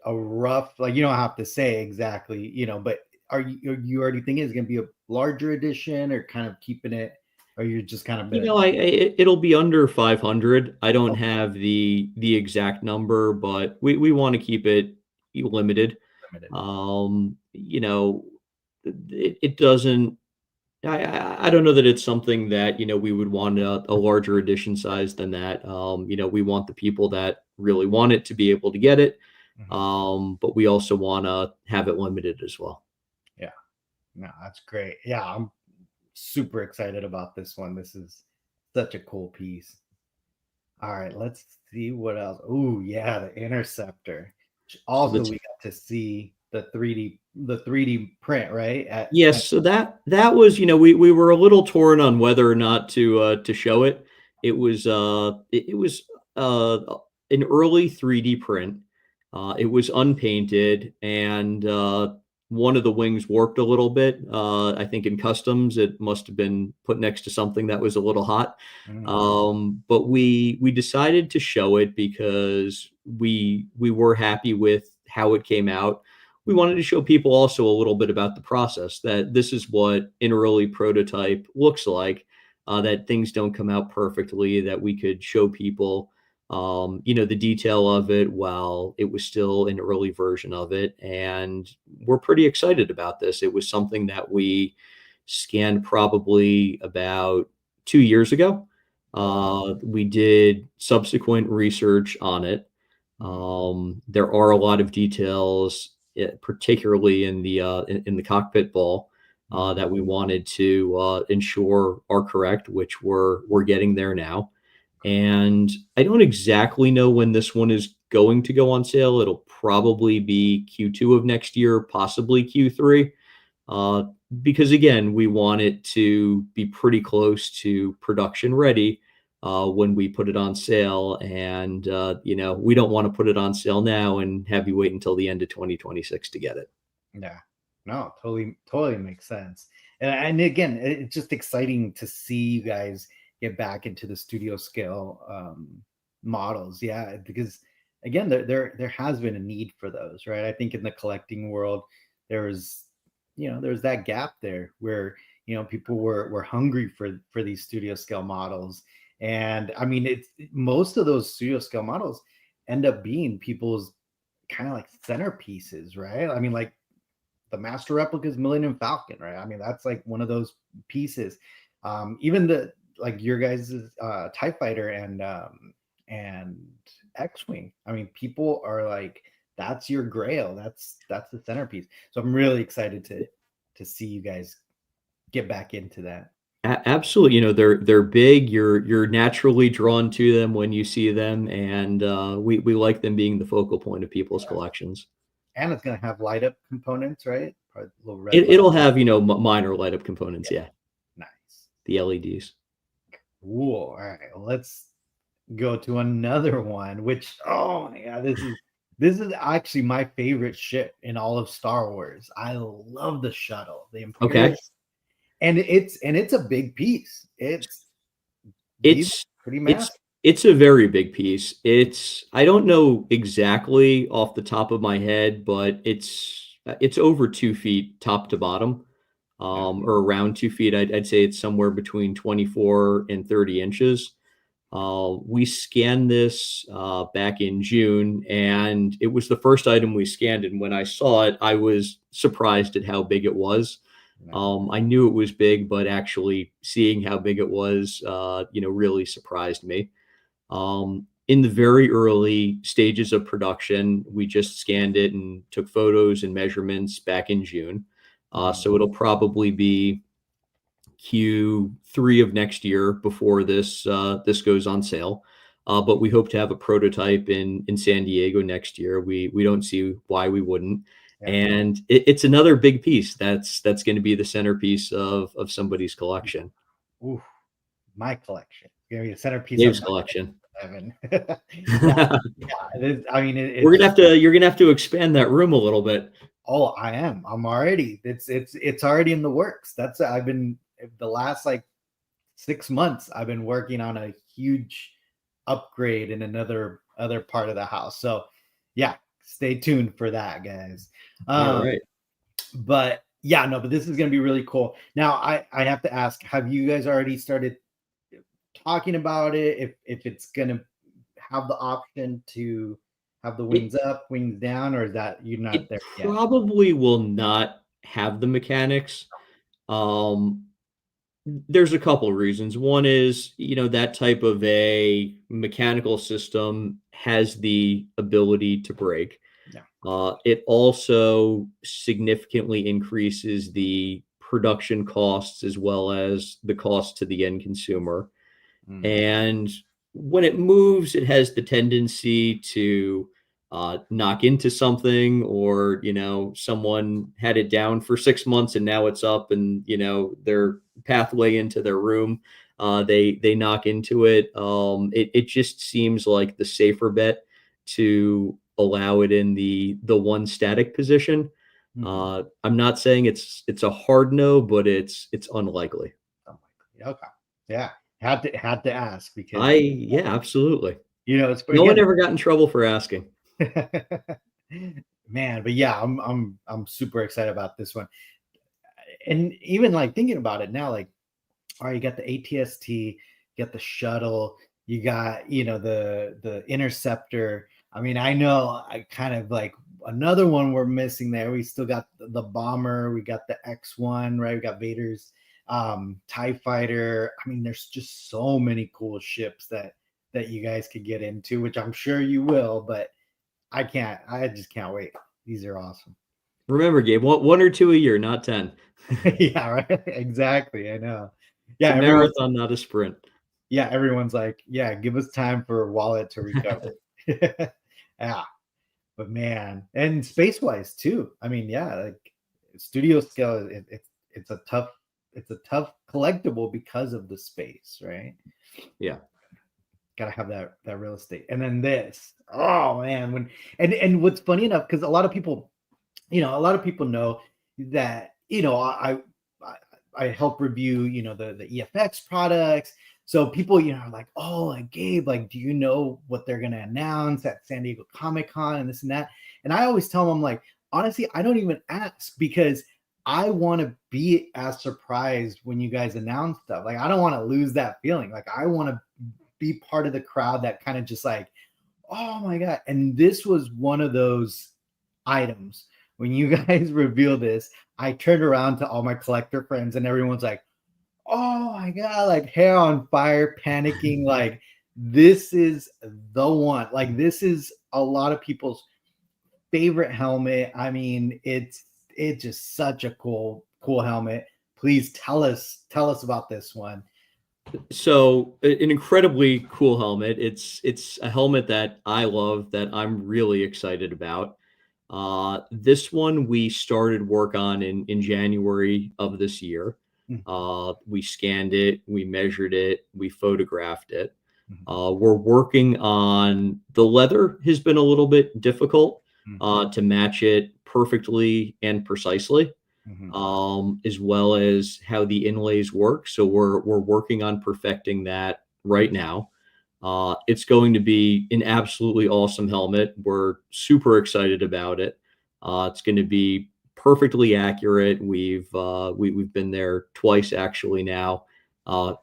A: rough, like, you don't have to say exactly, but are you already thinking it's going to be a larger edition, or kind of keeping it, or you're just kind of been
B: It'll be under 500. I don't
A: oh,
B: have the exact number, but we want to keep it limited.
A: limited?
B: It doesn't. I don't know that it's something that we would want a larger edition size than that. We want the people that really want it to be able to get it,
A: Mhm.
B: but we also want to have it limited as well.
A: Yeah, no, that's great. Yeah, I'm super excited about this one. This is such a cool piece. All right, let's see what else. Oh, yeah, the Interceptor.
B: So
A: Also,
B: that's
A: we got to see the 3D print, right? At
B: Yes, so that was, we were a little torn on whether or not to show it. It was uh an early 3D print. It was unpainted, and one of the wings warped a little bit. I think in customs it must have been put next to something that was a little hot.
A: mm,
B: But we decided to show it because we were happy with how it came out. We wanted to show people also a little bit about the process, that this is what an early prototype looks like, that things don't come out perfectly, that we could show people, the detail of it while it was still an early version of it. And we're pretty excited about this. It was something that we scanned probably about 2 years ago.
A: wow.
B: We did subsequent research on it.
A: Mhm.
B: There are a lot of details, particularly in the cockpit ball,
A: Mhm.
B: that we wanted to ensure are correct, which we're getting there now. And I don't exactly know when this one is going to go on sale. It'll probably be Q2 of next year, possibly Q3. Uh, because again, we want it to be pretty close to production ready when we put it on sale. And, we don't want to put it on sale now and have you wait until the end of 2026 to get it.
A: Yeah, no, totally makes sense. And again, it's just exciting to see you guys get back into the studio scale models. Yeah, because again, there has been a need for those, right? I think in the collecting world, there was, there's that gap there where people were hungry for these studio scale models. And I mean, it's most of those studio scale models end up being people's kind of like centerpieces, right? I mean, like the master replicas Millennium Falcon, right? I mean, that's like one of those pieces. Even the like your guys' TIE fighter and X-Wing. I mean, people are like, that's your grail. That's the centerpiece. So I'm really excited to see you guys get back into that.
B: Absolutely. They're big. You're naturally drawn to them when you see them, and we like them being the focal point of people's collections.
A: And it's going to have light up components, right? Probably a little red
B: It,
A: light.
B: it'll have minor light up components. Yeah,
A: Nice.
B: the LEDs.
A: Cool. All right, let's go to another one. Which, oh my god, this is actually my favorite ship in all of Star Wars. I love the shuttle, the Imperial,
B: Okay.
A: and it's a big piece. These
B: It's
A: pretty
B: it's
A: massive.
B: it's a very big piece. I don't know exactly off the top of my head, but it's over 2 feet top to bottom,
A: Yeah.
B: or around 2 feet. I'd say it's somewhere between 24 and 30 inches. We scanned this back in June, and it was the first item we scanned. And when I saw it, I was surprised at how big it was. I knew it was big, but actually seeing how big it was, really surprised me. In the very early stages of production, we just scanned it and took photos and measurements back in June. So it'll probably be Q3 of next year before this goes on sale. But we hope to have a prototype in San Diego next year. We don't see why we wouldn't.
A: Yeah.
B: And it's another big piece that's going to be the centerpiece of somebody's collection.
A: Ooh, my collection. Gonna be the centerpiece
B: Dave's
A: of
B: collection.
A: Evan. Yeah, I mean,
B: You're gonna have to expand that room a little bit.
A: Oh, I am. I'm already. It's already in the works. I've been the last like 6 months. I've been working on a huge upgrade in another other part of the house. So, yeah, stay tuned for that, guys.
B: All right.
A: But yeah, no, but this is gonna be really cool. Now, I have to ask: have you guys already started talking about it? If it's gonna have the option to have the wings up, wings down, or is that you're not
B: It
A: there yet?
B: probably will not have the mechanics. There's a couple of reasons. One is, that type of a mechanical system has the ability to break.
A: Yeah.
B: It also significantly increases the production costs as well as the cost to the end consumer. And when it moves, it has the tendency to knock into something, or someone had it down for 6 months and now it's up, and their pathway into their room, they knock into it. It just seems like the safer bet to allow it in the one static position. I'm not saying it's a hard no, but it's unlikely.
A: Okay. Yeah. Had to ask because
B: Yeah, absolutely.
A: it's
B: No
A: again,
B: one ever got in trouble for asking.
A: man, but yeah, I'm super excited about this one. And even like thinking about it now, like, all right, you got the ATST, you got the shuttle, you got, the Interceptor. I mean, I know I kind of like another one we're missing there. We still got the bomber, we got the X1, right? We got Vader's TIE fighter. I mean, there's just so many cool ships that you guys could get into, which I'm sure you will, but I just can't wait. These are awesome.
B: Remember, Gabe, one or two a year, not 10.
A: Yeah, right. Exactly. I know.
B: It's
A: Yeah,
B: a marathon, not a sprint.
A: Yeah, everyone's like, yeah, give us time for wallet to recover. Yeah. But man, and space wise too. I mean, yeah, like studio scale, it's a tough collectible because of the space, right?
B: Yeah.
A: Gotta have that real estate. And then this, oh man, and what's funny enough, because a lot of people know that I help review the EFX products. So people are like, oh, like Gabe, like, do you know what they're gonna announce at San Diego Comic-Con and this and that? And I always tell them, like, honestly, I don't even ask, because I want to be as surprised when you guys announce stuff. Like, I don't want to lose that feeling. Like, I want to be part of the crowd that kind of just like, oh my god. And this was one of those items. When you guys reveal this, I turned around to all my collector friends and everyone's like, oh my god, like hair on fire, panicking, like this is the one. Like, this is a lot of people's favorite helmet. I mean, it's just such a cool helmet. please tell us about this one.
B: So an incredibly cool helmet. It's a helmet that I love, that I'm really excited about. This one we started work on in January of this year.
A: Mhm.
B: We scanned it, we measured it, we photographed it.
A: Mhm.
B: We're working on the leather has been a little bit difficult
A: Mhm.
B: to match it perfectly and precisely,
A: Mhm.
B: as well as how the inlays work. So we're working on perfecting that right now. It's going to be an absolutely awesome helmet. We're super excited about it. It's going to be perfectly accurate. We've been there twice actually now,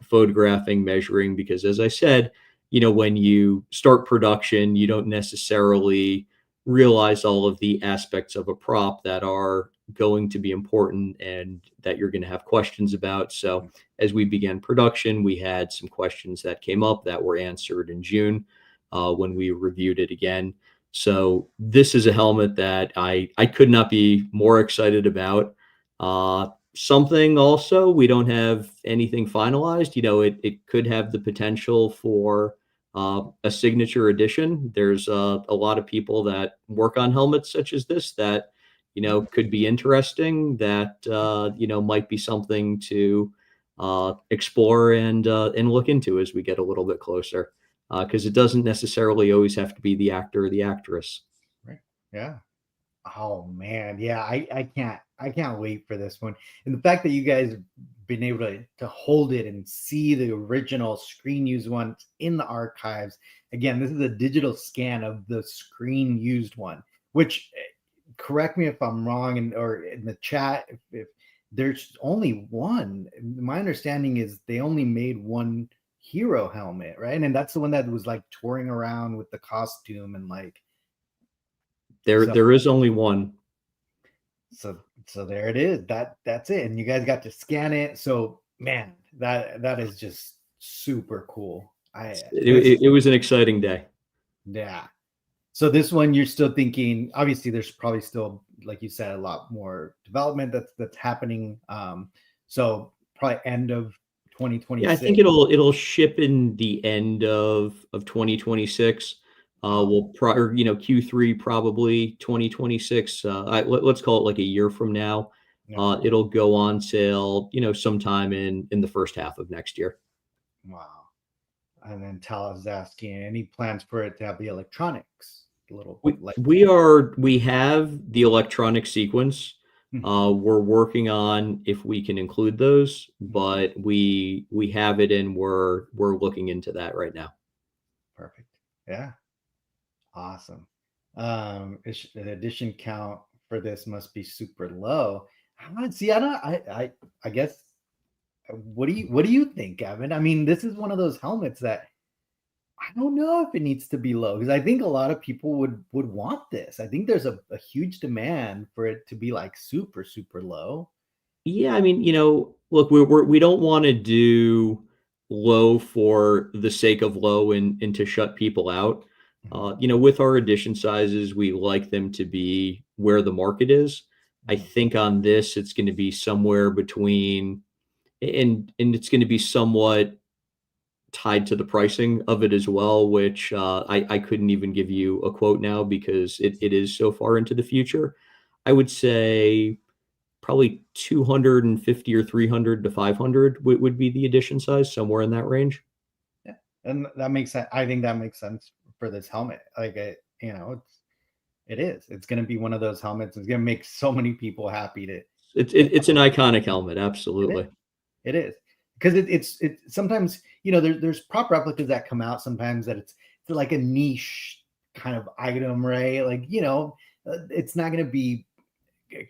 B: photographing, measuring, because as I said, when you start production, you don't necessarily realize all of the aspects of a prop that are going to be important and that you're going to have questions about. So as we began production, we had some questions that came up that were answered in June when we reviewed it again. So this is a helmet that I could not be more excited about. Something also, we don't have anything finalized. It could have the potential for a signature edition. There's a lot of people that work on helmets such as this that could be interesting, that might be something to explore and look into as we get a little bit closer, because it doesn't necessarily always have to be the actor or the actress.
A: Right. Yeah. Oh man, yeah, I can't wait for this one. And the fact that you guys have been able to hold it and see the original screen used one in the archives. Again, this is a digital scan of the screen used one, which correct me if I'm wrong, and or in the chat if there's only one. My understanding is they only made one hero helmet, right? And that's the one that was like touring around with the costume and like
B: There
A: so
B: there is only one.
A: so there it is. That's it. And you guys got to scan it. So man, that is just super cool. I
B: It,
A: this
B: it, it was an exciting day.
A: Yeah. So this one you're still thinking, obviously there's probably still, like you said, a lot more development that's happening. So probably end of
B: Yeah, I think
A: 2026.
B: it'll ship in the end of 2026.
A: Wow.
B: We'll Q3 probably 2026. Let's call it like a year from now.
A: Yeah.
B: It'll go on sale, sometime in the first half of next year.
A: Wow. And then Tal is asking, any plans for it to have the electronics? A little
B: We
A: like
B: we have the electronic sequence.
A: Mhm.
B: We're working on if we can include those,
A: Mhm.
B: but we have it, and we're looking into that right now.
A: Perfect. Yeah. Awesome. The edition count for this must be super low. I don't see. I don't. I guess. What do you think, Evan? I mean, this is one of those helmets that I don't know if it needs to be low because I think a lot of people would want this. I think there's a huge demand for it to be like super super low.
B: Yeah, I mean, look, we don't want to do low for the sake of low and to shut people out.
A: Mhm.
B: With our edition sizes, we like them to be where the market is. I
A: Mhm.
B: think on this, it's going to be somewhere between, and it's going to be somewhat tied to the pricing of it as well, which I couldn't even give you a quote now because it is so far into the future. I would say probably 250 or 300 to 500 would be the edition size, somewhere in that range.
A: Yeah, and that makes sense. I think that makes sense for this helmet. Like it is. It's going to be one of those helmets. It's going to make so many people happy to
B: It's an iconic helmet,
A: it is.
B: absolutely.
A: It is because it's sometimes there's prop replicas that come out sometimes that it's like a niche kind of item, right? Like it's not going to be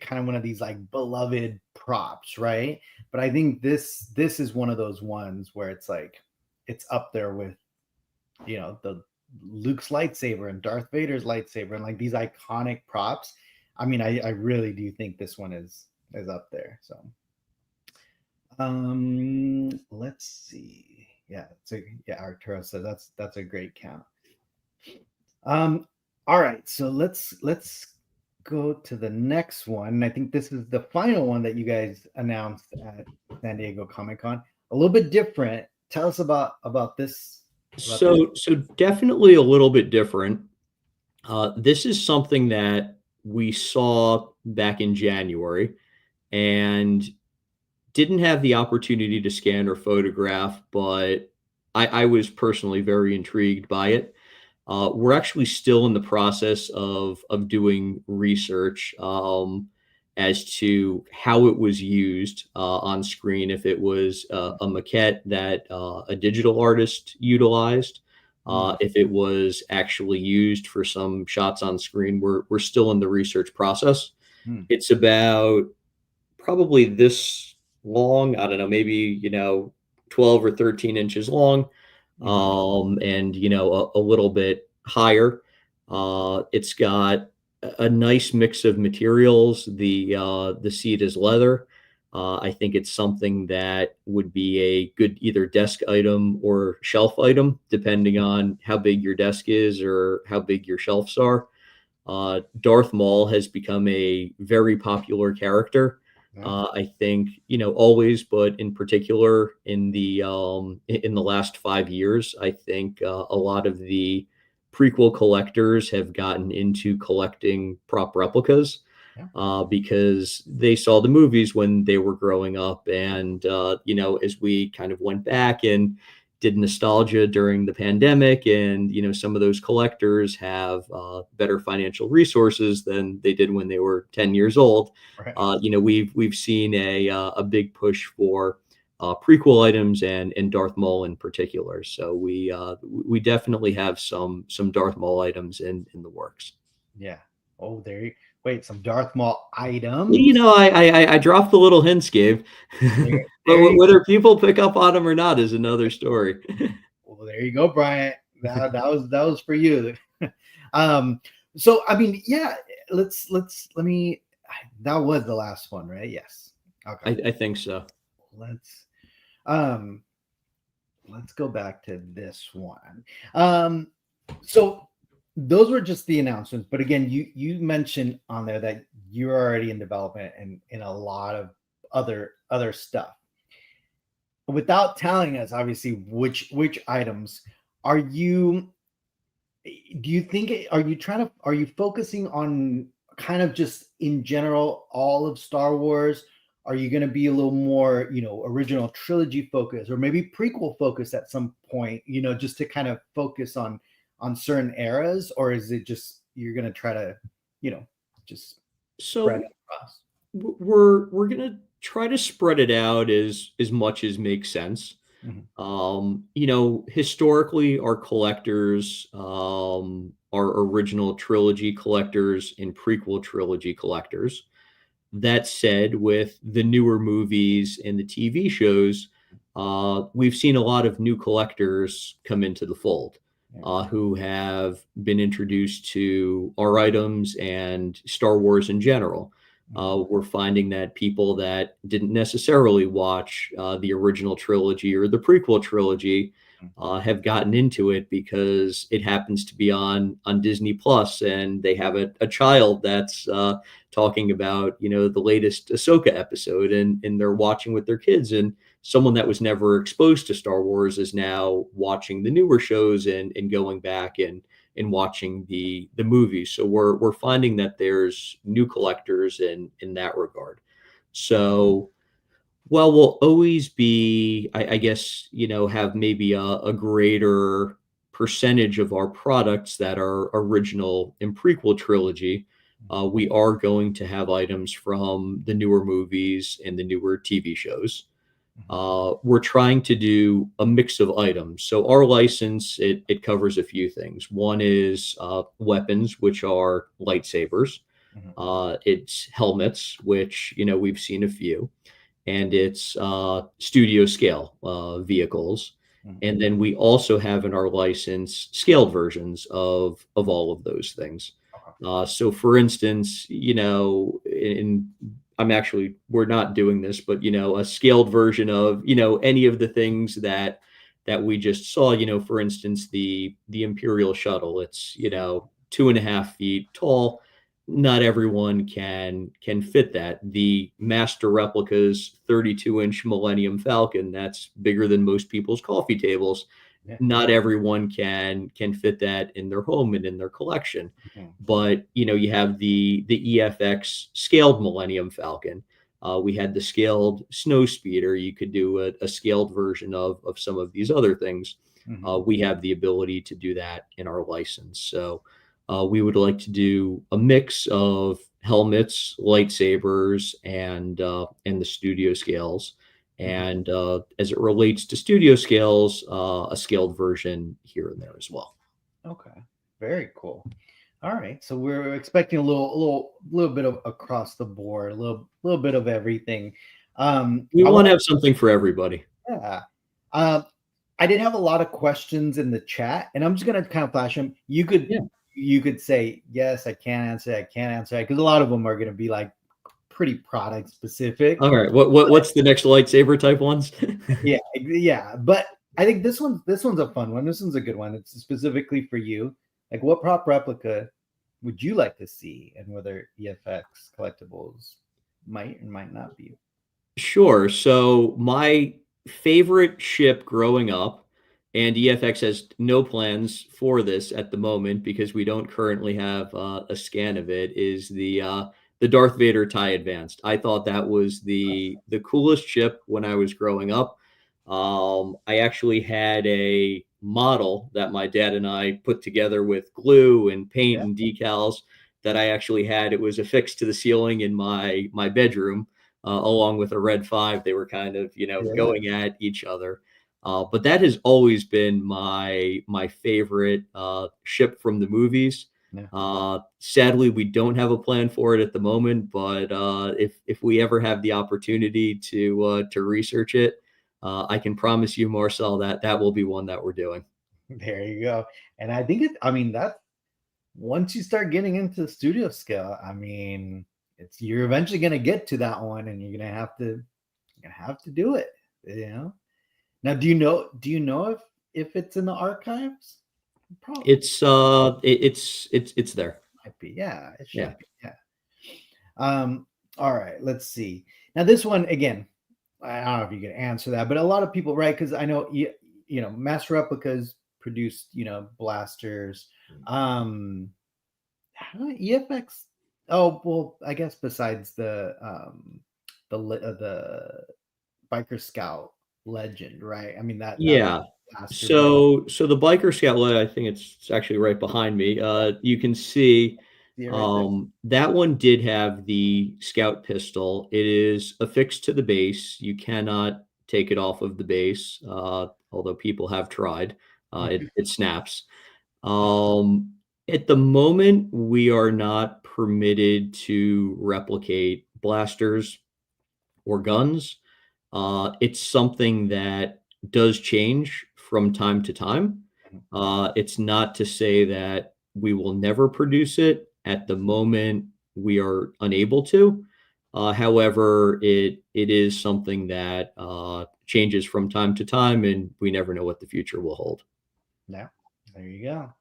A: kind of one of these like beloved props, right? But I think this is one of those ones where it's like it's up there with the Luke's lightsaber and Darth Vader's lightsaber and like these iconic props. I mean, I really do think this one is up there. So let's see. Yeah, Arturo says that's a great count. Um, all right, so let's go to the next one. I think this is the final one that you guys announced at San Diego Comic-Con. A little bit different. Tell us about this.
B: So definitely a little bit different. This is something that we saw back in January and didn't have the opportunity to scan or photograph, but I was personally very intrigued by it. We're actually still in the process of doing research as to how it was used on screen, if it was a maquette that a digital artist utilized, if it was actually used for some shots on screen. We're still in the research process.
A: Hmm.
B: It's about probably this long. I don't know, maybe 12 or 13 inches long, and a little bit higher. It's got a nice mix of materials. The seat is leather. I think it's something that would be a good either desk item or shelf item, depending on how big your desk is or how big your shelves are. Darth Maul has become a very popular character. I think always, but in particular in the last 5 years, I think a lot of the prequel collectors have gotten into collecting prop replicas because they saw the movies when they were growing up, and as we kind of went back and did nostalgia during the pandemic, and some of those collectors have better financial resources than they did when they were 10 years old.
A: Right.
B: We've seen a big push for prequel items and Darth Maul in particular. So we definitely have some Darth Maul items in the works.
A: Yeah. Oh, wait, some Darth Maul items.
B: I dropped the little hints, Gabe.
A: There,
B: But
A: there you
B: whether people pick up on them or not is another story.
A: Well, there you go, Brian. That was for you. So I mean, yeah, let me. That was the last one, right? Yes. Okay.
B: I think so.
A: Let's um let's go back to this one. So those were just the announcements, but again, you mentioned on there that you're already in development and in a lot of other stuff. Without telling us obviously which items are you do you think are you focusing on kind of just in general all of Star Wars? Are you going to be a little more original trilogy focus or maybe prequel focus at some point, just to kind of focus on certain eras, or is it just you're going to try to just spread
B: So
A: it across?
B: we're gonna try to spread it out as much as makes sense.
A: Mhm.
B: Historically, our collectors are original trilogy collectors and prequel trilogy collectors. That said, with the newer movies and the TV shows, we've seen a lot of new collectors come into the fold who have been introduced to our items and Star Wars in general. We're finding that people that didn't necessarily watch the original trilogy or the prequel trilogy have gotten into it because it happens to be on Disney Plus, and they have a child that's talking about the latest Ahsoka episode, and they're watching with their kids, and someone that was never exposed to Star Wars is now watching the newer shows and going back and watching the movies. So we're finding that there's new collectors in that regard. So while we'll always be, I guess, have maybe a greater percentage of our products that are original and prequel trilogy, we are going to have items from the newer movies and the newer TV shows. We're trying to do a mix of items. So our license, it covers a few things. One is weapons, which are lightsabers.
A: Mhm.
B: It's helmets, which we've seen a few, and it's studio scale vehicles.
A: Mhm.
B: And then we also have in our license scaled versions of all of those things.
A: Okay.
B: So for instance, in we're not doing this, but a scaled version of any of the things that we just saw. For instance, the Imperial Shuttle. It's 2.5 feet tall. not everyone can fit that. The master replica's 32-inch Millennium Falcon, that's bigger than most people's coffee tables.
A: Yeah.
B: Not everyone can fit that in their home and in their collection.
A: Mhm.
B: But you have the EFX scaled Millennium Falcon. We had the scaled Snow Speeder. You could do a scaled version of some of these other things.
A: Mhm.
B: We have the ability to do that in our license. So we would like to do a mix of helmets, lightsabers, and the studio scales.
A: Mhm.
B: And as it relates to studio scales, a scaled version here and there as well.
A: Okay. Very cool. All right. So we're expecting a little bit of across the board, a little bit of everything.
B: We
A: I
B: want
A: want
B: to have something for everybody.
A: yeah. Um, I did have a lot of questions in the chat, and I'm just gonna kind of flash them.
B: Yeah.
A: You could say yes, I can answer, I can't answer, because a lot of them are gonna be like pretty product specific.
B: All right. What's the next lightsaber type ones?
A: Yeah, yeah. But I think this one's a fun one. This one's a good one. It's specifically for you. Like, what prop replica would you like to see, and whether EFX collectibles might and might not be?
B: Sure. So my favorite ship growing up, and EFX has no plans for this at the moment because we don't currently have a scan of it, is the Darth Vader TIE Advanced. I thought that was the coolest ship when I was growing up. I actually had a model that my dad and I put together with glue and paint
A: Yeah,
B: and decals that I actually had. It was affixed to the ceiling in my bedroom along with a red 5. They were kind of,
A: yeah,
B: going at each other. But that has always been my favorite ship from the movies.
A: yeah.
B: Sadly, we don't have a plan for it at the moment, but if we ever have the opportunity to research it, I can promise you, Marcel, that that will be one that we're doing.
A: There you go. And I think I mean, that once you start getting into the studio scale, I mean, you're eventually gonna get to that one, and you're gonna have to do it. You know. Now, do you know if it's in the archives? Probably
B: It's there.
A: might be. Yeah, it
B: Yeah.
A: should be. Yeah. All right, let's see. Now this one again, I don't know if you can answer that, but a lot of people, right? Because I know mass replicas produced, blasters. Um, EFX. Oh well, I guess besides the biker scout legend, right? I mean that was
B: Yeah.
A: blaster, but
B: So the biker scout I think it's actually right behind me. You can see
A: yeah, right there.
B: that one did have the scout pistol. It is affixed to the base. You cannot take it off of the base, although people have tried. It snaps. Um, at the moment, we are not permitted to replicate blasters or guns. It's something that does change from time to time. It's not to say that we will never produce it. At the moment, we are unable to. However, it is something that changes from time to time, and we never know what the future will hold.
A: Yeah, there you go.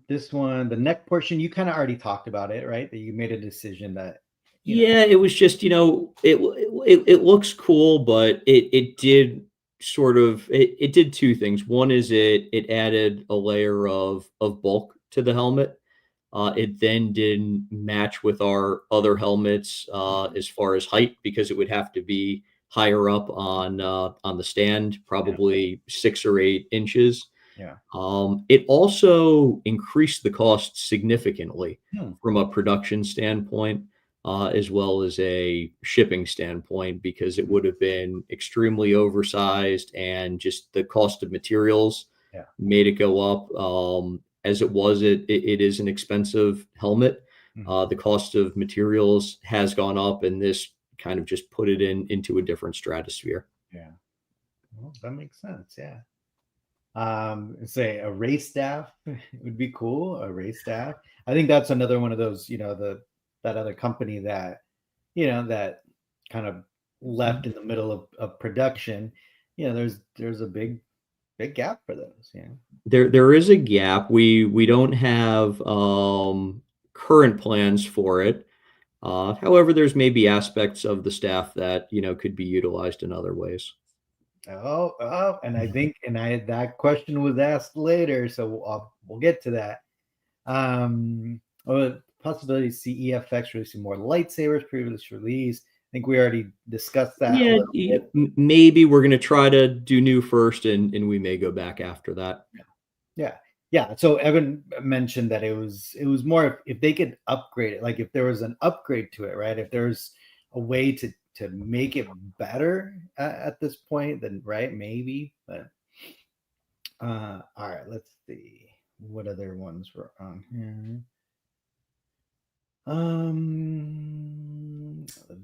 A: This one, the neck portion, you kind of already talked about it, right? That you made a decision that,
B: Yeah, it was just, it looks cool, but it did sort of it did two things. One is it added a layer of bulk to the helmet. It then didn't match with our other helmets as far as height because it would have to be higher up on the stand,
A: yeah,
B: probably 6 or 8 inches.
A: yeah.
B: It also increased the cost significantly
A: Hmm.
B: from a production standpoint, as well as a shipping standpoint, because it would have been extremely oversized and just the cost of materials
A: Yeah.
B: made it go up. As it was, it is an expensive helmet.
A: Mhm.
B: The cost of materials has gone up, and this kind of just put it into a different stratosphere.
A: Yeah. Well, that makes sense. Yeah. Say a race staff would be cool. A race staff. I think that's another one of those, that other company that kind of left in the middle of production. There's a big gap for those.
B: There is a gap. We don't have current plans for it. However, there's maybe aspects of the staff that, could be utilized in other ways.
A: And I think, that question was asked later, so we'll get to that. Possibility to see EFX releasing more lightsabers, previous release. I think we already discussed that.
B: Yeah, maybe we're going to try to do new first, and we may go back after that.
A: Yeah. So Evan mentioned that it was more if they could upgrade it, like if there was an upgrade to it, right? If there's a way to make it better at this point, then right, maybe. But all right, let's see what other ones were on here.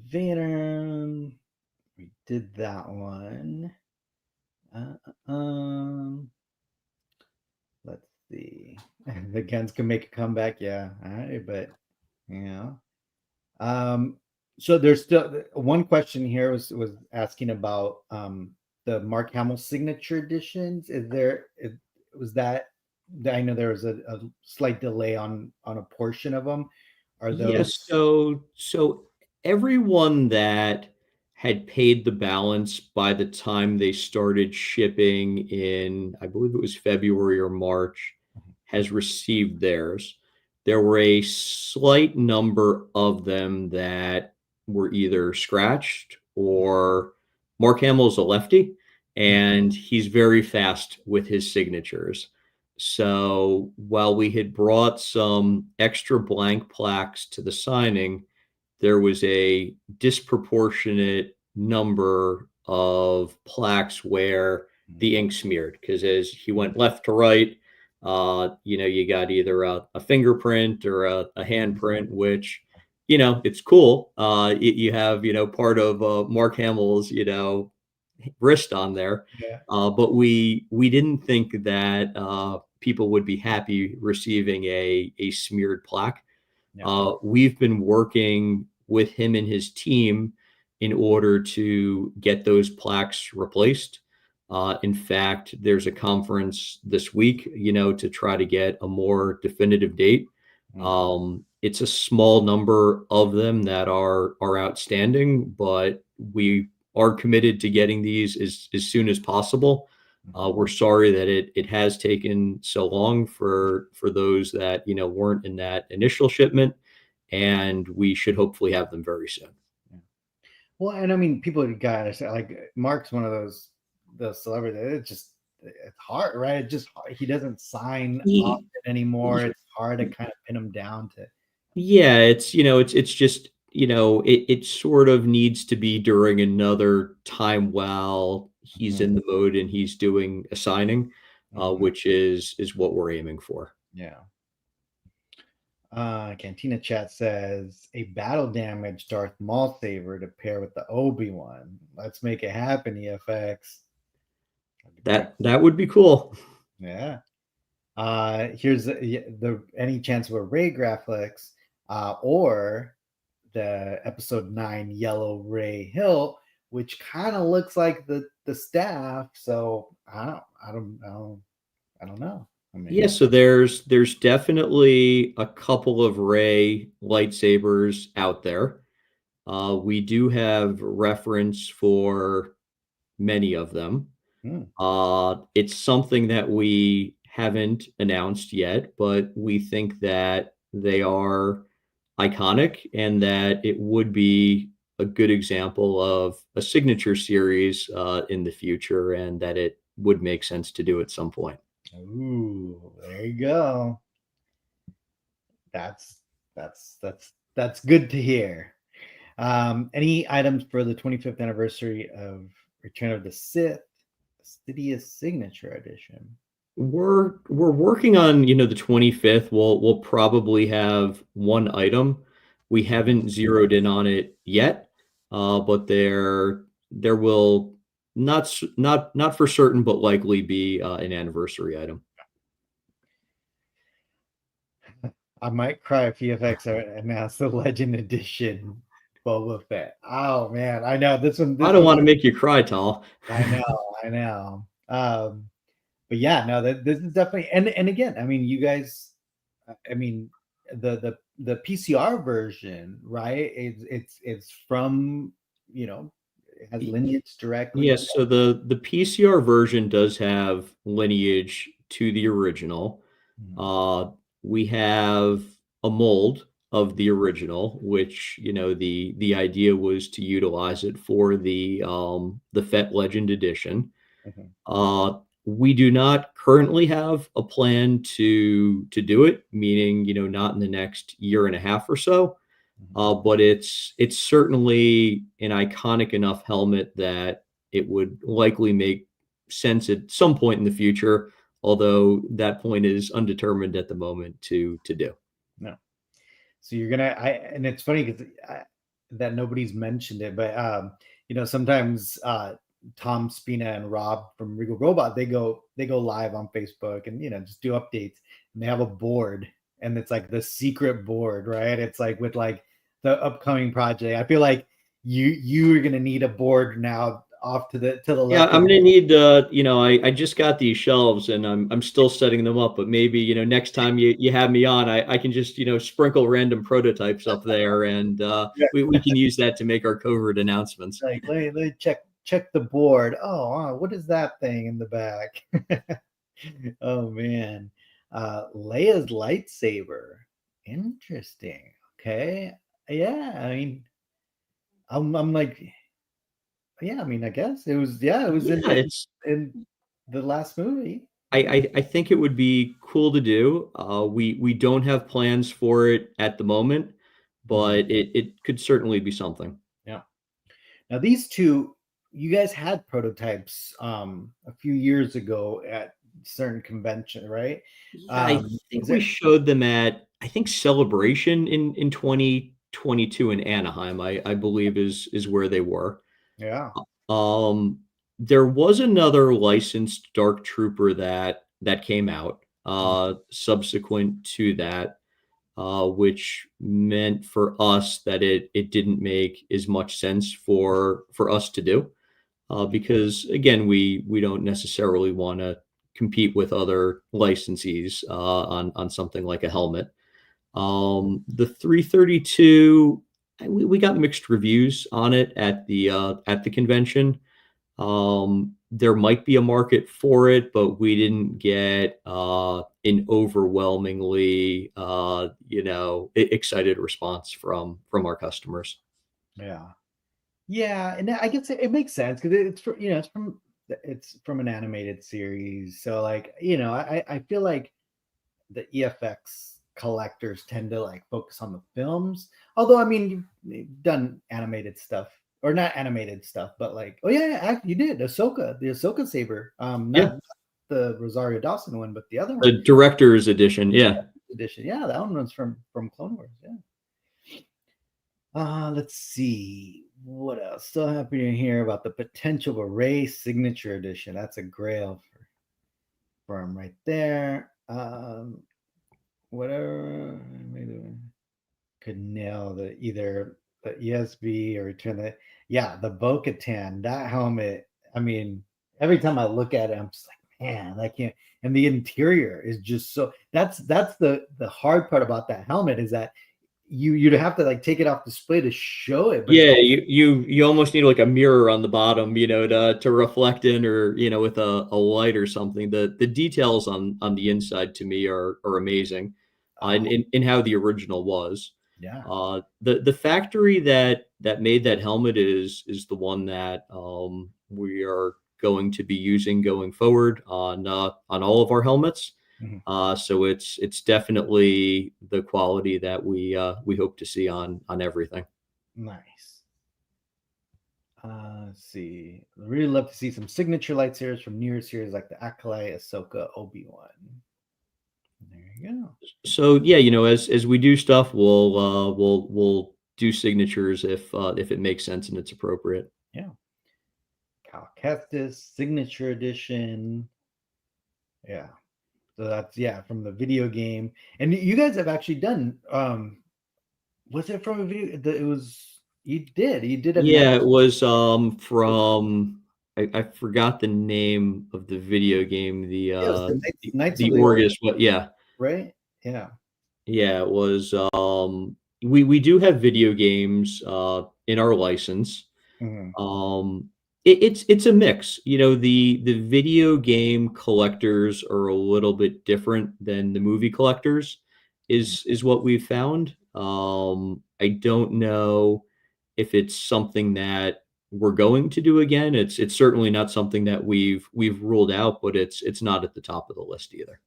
A: Vader, we did that one. Let's see. The guns can make a comeback, yeah. All right, but yeah. So there's still one question here was asking about the Mark Hamill signature editions. Was that I know there was a slight delay on a portion of them. Are those?
B: Yes. So everyone that had paid the balance by the time they started shipping in, I believe it was February or March, has received theirs. There were a slight number of them that were either scratched, or Mark Hamill is a lefty and he's very fast with his signatures. So while we had brought some extra blank plaques to the signing, there was a disproportionate number of plaques where the ink smeared, because as he went left to right, you got either a fingerprint or a handprint, which, it's cool. You have, part of Mark Hamill's, wrist on there.
A: Yeah.
B: But we didn't think that people would be happy receiving a smeared plaque.
A: Yeah.
B: We've been working with him and his team in order to get those plaques replaced. In fact, there's a conference this week, to try to get a more definitive date. It's a small number of them that are outstanding, but we are committed to getting these as soon as possible. We're sorry that it has taken so long for those that weren't in that initial shipment, and we should hopefully have them very soon.
A: Well, and I mean, people got to understand, like Mark's one of those celebrities. It's hard, right? He doesn't sign often anymore. It's hard to kind of pin him down to.
B: Yeah, it's just it sort of needs to be during another time while he's in the mode and he's doing a signing, which is what we're aiming for.
A: Yeah. Cantina Chat says a battle damaged Darth Maul saber to pair with the Obi-Wan. Let's make it happen, EFX.
B: That would be cool.
A: Yeah. Here's the any chance of a Rey graphics, or the Episode 9 Yellow Rey hilt, which kind of looks like the staff. So I don't know. I mean,
B: Yeah, so there's definitely a couple of Rey lightsabers out there. We do have reference for many of them. It's something that we haven't announced yet, but we think that they are iconic and that it would be a good example of a signature series in the future, and that it would make sense to do at some point.
A: Ooh, there you go. That's good to hear. Any items for the 25th anniversary of Return of the Sith, Sidious Signature Edition?
B: We're working on the 25th. We'll probably have one item. We haven't zeroed in on it yet, but there will not for certain, but likely be an anniversary item.
A: I might cry if EFX announced the Legend Edition Boba Fett. Oh man, I know this one.
B: I don't want to make you cry, Tal.
A: I know. But yeah, no, this is definitely, and again, I mean, you guys, I mean, the the PCR version, right? It's from, you know, it has lineage directly.
B: Yes, so the PCR version does have lineage to the original.
A: Mhm.
B: Uh, we have a mold of the original, which the idea was to utilize it for the Fett Legend edition.
A: Mhm.
B: We do not currently have a plan to do it, meaning not in the next year and a half or so.
A: Mhm.
B: But it's certainly an iconic enough helmet that it would likely make sense at some point in the future, although that point is undetermined at the moment to do.
A: No. So you're gonna, and it's funny because that nobody's mentioned it, but sometimes Tom Spina and Rob from Regal Robot, they go live on Facebook and just do updates, and they have a board, and it's like the secret board, right? It's like with like the upcoming project. I feel like you're gonna need a board now off to the
B: Yeah,
A: left
B: I'm
A: of
B: gonna need I just got these shelves and I'm still setting them up, but maybe next time you have me on, I can just sprinkle random prototypes up there and
A: yeah.
B: we can use that to make our covert announcements.
A: Like let me check the board. Oh, what is that thing in the back? Oh man. Leia's lightsaber. Interesting. Okay. Yeah, I mean, I'm like, yeah, I mean, I guess it was in
B: Yeah, it's
A: in the last movie.
B: I think it would be cool to do. We don't have plans for it at the moment,
A: Mhm.
B: but it could certainly be something.
A: Yeah. Now these two, you guys had prototypes a few years ago at certain convention, right?
B: Yeah, I
A: Is
B: think we
A: there
B: showed them at I think Celebration in 2022 in Anaheim. I believe is where they were.
A: yeah.
B: Um, there was another licensed Dark Trooper that came out subsequent to that, which meant for us that it didn't make as much sense for us to do, because again we don't necessarily want to compete with other licensees on something like a helmet. The 332, we got mixed reviews on it at the convention. There might be a market for it, but we didn't get an overwhelmingly excited response from our customers.
A: Yeah. Yeah, and I guess it makes sense because it's from an animated series. So like, I feel like the EFX collectors tend to like focus on the films. Although I mean you've done animated stuff. Or not animated stuff, but like, oh yeah, you did the Ahsoka saber.
B: Yeah,
A: Not the Rosario Dawson one, but the other one
B: the director's edition. Yeah.
A: edition. Yeah, that one was from Clone Wars. Yeah. Let's see what else. Still happening here about the potential of Ray Signature Edition. That's a grail for him right there. Whatever, maybe could nail either the ESB or return the the Bo-Katan. That helmet. I mean, every time I look at it, I'm just like, man, I can't. And the interior is just so. That's the hard part about that helmet is that you'd have to like take it off display to show it, but it's
B: Yeah, you almost need like a mirror on the bottom, to reflect in, or with a light or something. The details on the inside to me are amazing,
A: oh
B: in how the original was.
A: yeah.
B: The factory that made that helmet is the one that we are going to be using going forward on all of our helmets.
A: Mhm.
B: So it's definitely the quality that we hope to see on everything.
A: Nice. Let's see. I'd really love to see some signature lightsabers from newer series like the Acolyte, Ahsoka, Obi-Wan. There you go.
B: So yeah, as we do stuff, we'll do signatures if it makes sense and it's appropriate.
A: Yeah. Cal Kestis, Signature Edition. Yeah. So that's from the video game. And you guys have actually done was it from a video it was you did a night.
B: Yeah, it was from I forgot the name of the video game. The
A: Yeah, it was the Knights of
B: the
A: the Old,
B: Orgus, what? Yeah,
A: right? Yeah.
B: yeah, it was. We do have video games in our license.
A: Mhm.
B: It's a mix. The video game collectors are a little bit different than the movie collectors, is what we've found. I don't know if it's something that we're going to do again. It's certainly not something that we've ruled out, but it's not at the top of the list either.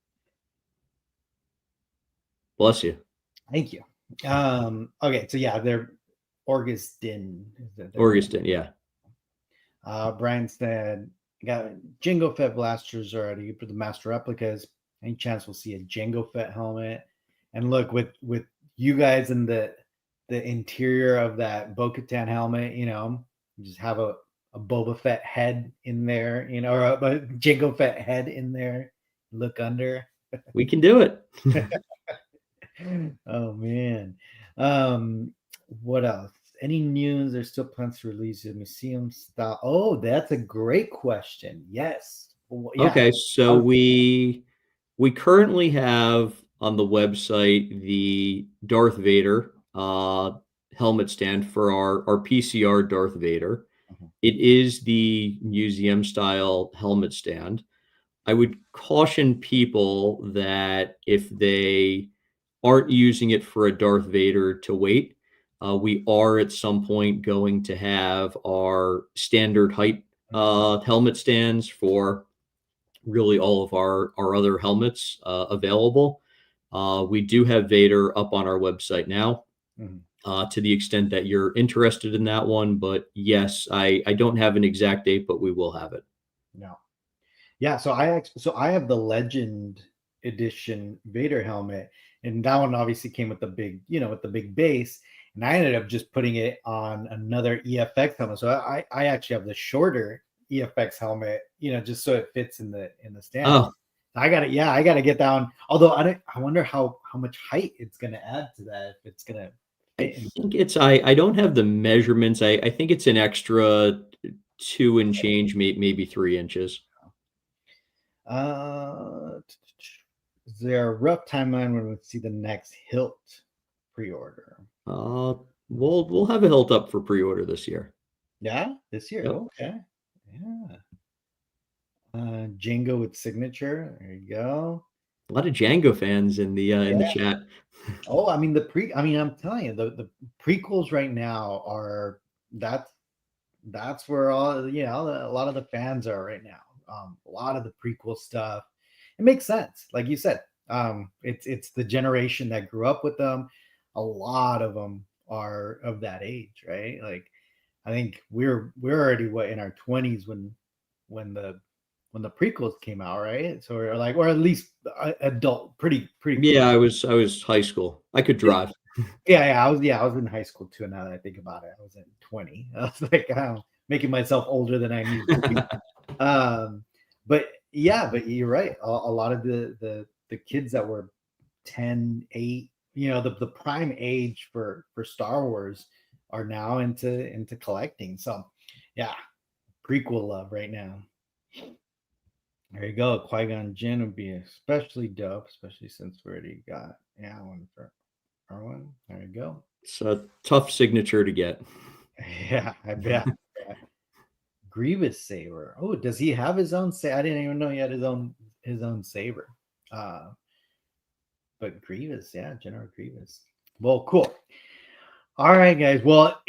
B: Bless you.
A: Thank you. Okay, so yeah, they're Augustin. Is that their name?
B: Augustin, yeah.
A: Brian said, got Jango Fett blasters already for the master replicas. Any chance we'll see a Jango Fett helmet? And look, with you guys in the interior of that Bo-Katan helmet, you just have a Boba Fett head in there, or a Jango Fett head in there. Look under.
B: We can do it.
A: Oh man. What else? Any news? There's still plans to release a museum style. Oh, that's a great question. Yes. Well, yeah.
B: Okay, so we currently have on the website the Darth Vader helmet stand for our PCR Darth Vader.
A: Mhm.
B: It is the museum style helmet stand. I would caution people that if they aren't using it for a Darth Vader to wait. We are at some point going to have our standard height helmet stands for really all of our other helmets available. We do have Vader up on our website now.
A: Mhm.
B: To the extent that you're interested in that one, but yes, I don't have an exact date, but we will have it.
A: No. Yeah, so I have the Legend edition Vader helmet, and that one obviously came with the big, with the big base, and I ended up just putting it on another EFX helmet. So I actually have the shorter EFX helmet, just so it fits in the stand.
B: Oh,
A: I got it. Yeah, I got to get that one. Although I wonder how much height it's going to add to that, if it's going to
B: I
A: fit in.
B: think I don't have the measurements. I think it's an extra 2 and change, maybe 3 inches.
A: Is there a rough timeline when we'll see the next Hilt pre-order?
B: We'll have a hilt up for pre-order this year.
A: Yeah, this year.
B: Yep.
A: Okay. Yeah. Django with signature. There you go.
B: A lot of Django fans in the chat.
A: Oh, I mean I'm telling you, the prequels right now are that's where all a lot of the fans are right now. A lot of the prequel stuff. It makes sense, like you said. It's the generation that grew up with them. A lot of them are of that age, right? Like, I think we're already in our 20s when the prequels came out, right? So we're like, or at least adult, pretty
B: Yeah, I was high school. I could drive.
A: yeah, I was in high school too. Now that I think about it, I was in 20. I was like, making myself older than I need to be. But yeah, but you're right. A lot of the kids that were 10, 8, the prime age for Star Wars are now into collecting. So yeah, prequel love right now. There you go. Qui-Gon Jinn would be especially dope, especially since we already got one for our one. There you go.
B: It's a tough signature to get.
A: Yeah, I bet. Grievous saber. Oh, does he have his own saber? I didn't even know he had his own saber. But Grievous, yeah, General Grievous. Well, cool. All right, guys. Well,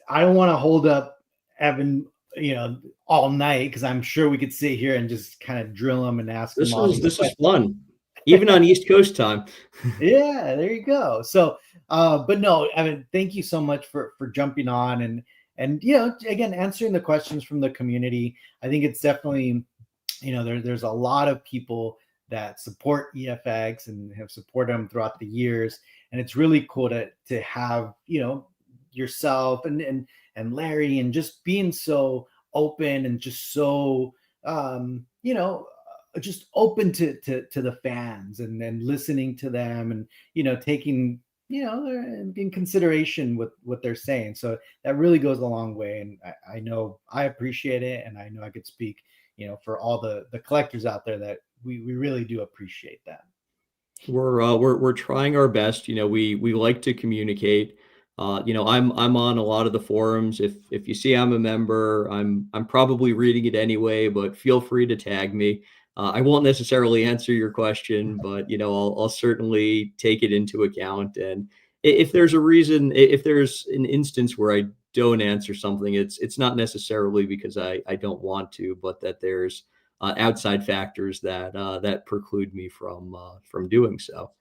A: I don't want to hold up Evan, all night, because I'm sure we could sit here and just kind of drill him and ask him all these
B: This is
A: questions.
B: fun, even on East Coast time.
A: Yeah, there you go. So, but no, Evan, thank you so much for jumping on and again, answering the questions from the community. I think it's definitely, there's a lot of people that support EFX and have supported them throughout the years, and it's really cool to have yourself and Larry, and just being so open and just so just open to the fans, and then listening to them, and taking in consideration what they're saying. So that really goes a long way, and I know I appreciate it, and I know I could speak for all the collectors out there that we really do appreciate that.
B: We're trying our best. We like to communicate. I'm on a lot of the forums. If you see I'm a member, I'm probably reading it anyway, but feel free to tag me. I won't necessarily answer your question, but I'll certainly take it into account. And if there's a reason, if there's an instance where I don't answer something, it's not necessarily because I don't want to, but that there's outside factors that preclude me from doing so.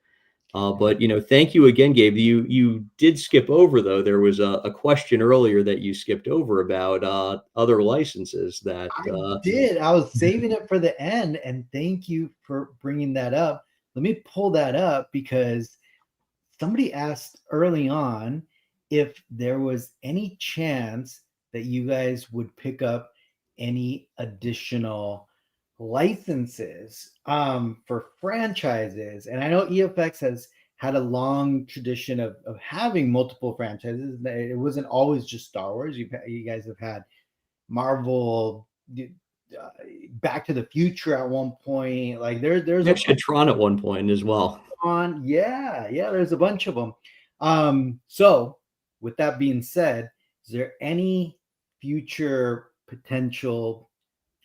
B: But thank you again, Gabe. You did skip over though. There was a question earlier that you skipped over about other licenses that.
A: I did. I was saving it for the end, and thank you for bringing that up. Let me pull that up because somebody asked early on if there was any chance that you guys would pick up any additional licenses for franchises. And I know EFX has had a long tradition of having multiple franchises. It wasn't always just Star Wars. You guys have had Marvel, Back to the Future at one point. Like there's
B: Actually, Tron at one point as well.
A: yeah, there's a bunch of them. So with that being said, is there any future potential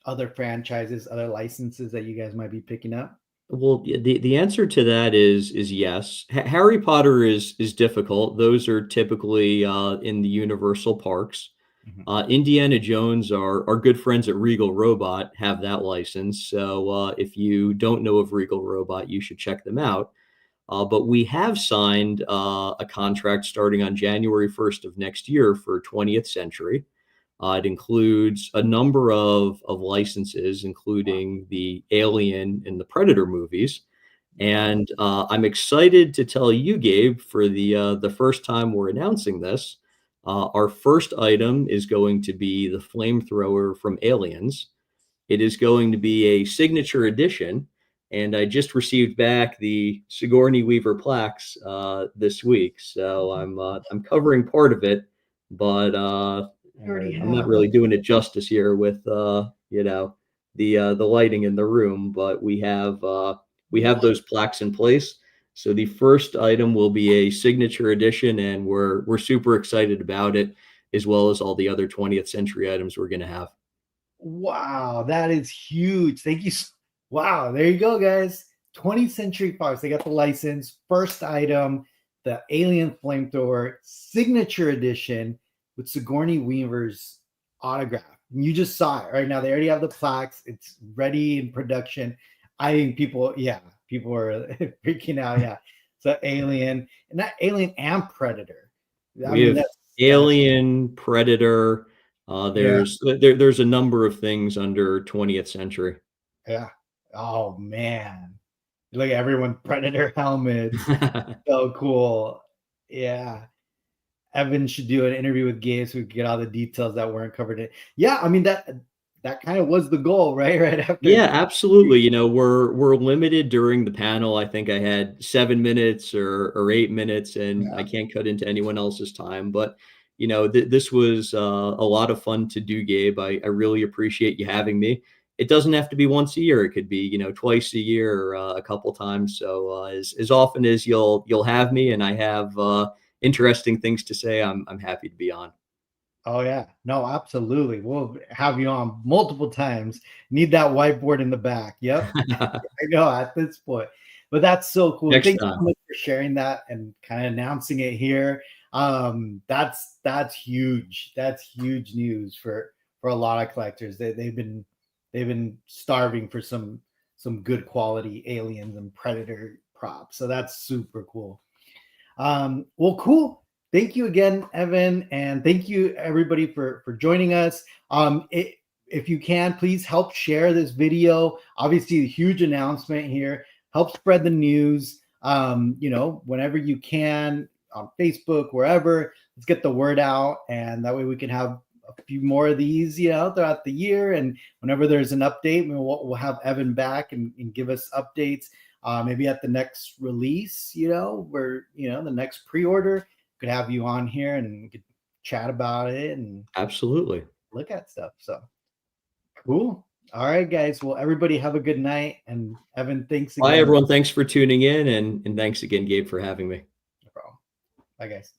A: other franchises, other licenses that you guys might be picking up?
B: Well, the answer to that is yes. Harry Potter is difficult. Those are typically in the Universal parks.
A: Mhm.
B: Indiana Jones, our good friends at Regal Robot, have that license. So if you don't know of Regal Robot, you should check them out. But we have signed a contract starting on January 1st of next year for 20th Century. It includes a number of licenses, including the Alien and the Predator movies. And I'm excited to tell you, Gabe, for the first time we're announcing this, our first item is going to be the flamethrower from Aliens. It is going to be a signature edition, and I just received back the Sigourney Weaver plaques this week, so I'm covering part of it, but
A: You already
B: I'm not
A: have
B: really
A: them.
B: doing it justice here with the lighting in the room. But we have those plaques in place. So the first item will be a signature edition, and we're super excited about it, as well as all the other 20th century items we're going to have.
A: Wow, that is huge. Thank you. Wow, there you go, guys. 20th Century Fox. They got the license. First item, the Alien Flamethrower Signature Edition with Sigourney Weaver's autograph. You just saw it right now. They already have the plaques. It's ready in production. I think people are freaking out. Yeah. So Alien, and that Alien and Predator. I
B: We
A: mean,
B: have
A: that's
B: Alien, Predator.
A: yeah.
B: There's a number of things under 20th century.
A: Yeah. Oh man. Look at everyone Predator helmets. So cool. Yeah. Evan should do an interview with Gabe so we can get all the details that weren't covered in. Yeah, I mean that kind of was the goal, right? Right after.
B: Yeah, absolutely. We're limited during the panel. I think I had 7 minutes or 8 minutes, and I
A: Yeah.
B: can't cut into anyone else's time. But this was a lot of fun to do, Gabe. I really appreciate you having me. It doesn't have to be once a year. It could be twice a year or a couple times. So as often as you'll have me, and I have interesting things to say, I'm happy to be on.
A: Oh yeah. No, absolutely. We'll have you on multiple times. Need that whiteboard in the back. Yep. I know at this point. But that's so cool.
B: Next
A: Thanks so
B: time.
A: much for sharing that and kind of announcing it here. That's huge. That's huge news for a lot of collectors. They've been starving for some good quality aliens and predator props. So that's super cool. Well, cool. Thank you again, Evan, and thank you everybody for joining us. If you can, please help share this video. Obviously, a huge announcement here. Help spread the news. Whenever you can on Facebook, wherever. Let's get the word out, and that way we can have a few more of these, throughout the year. And whenever there's an update, we'll have Evan back and give us updates. Maybe at the next release, where the next pre-order, could have you on here and we could chat about it and
B: Absolutely.
A: look at stuff. So cool. All right, guys. Well, everybody have a good night. And Evan, thanks again.
B: Bye, everyone. Thanks for tuning in. And thanks again, Gabe, for having me.
A: No problem. Bye, guys.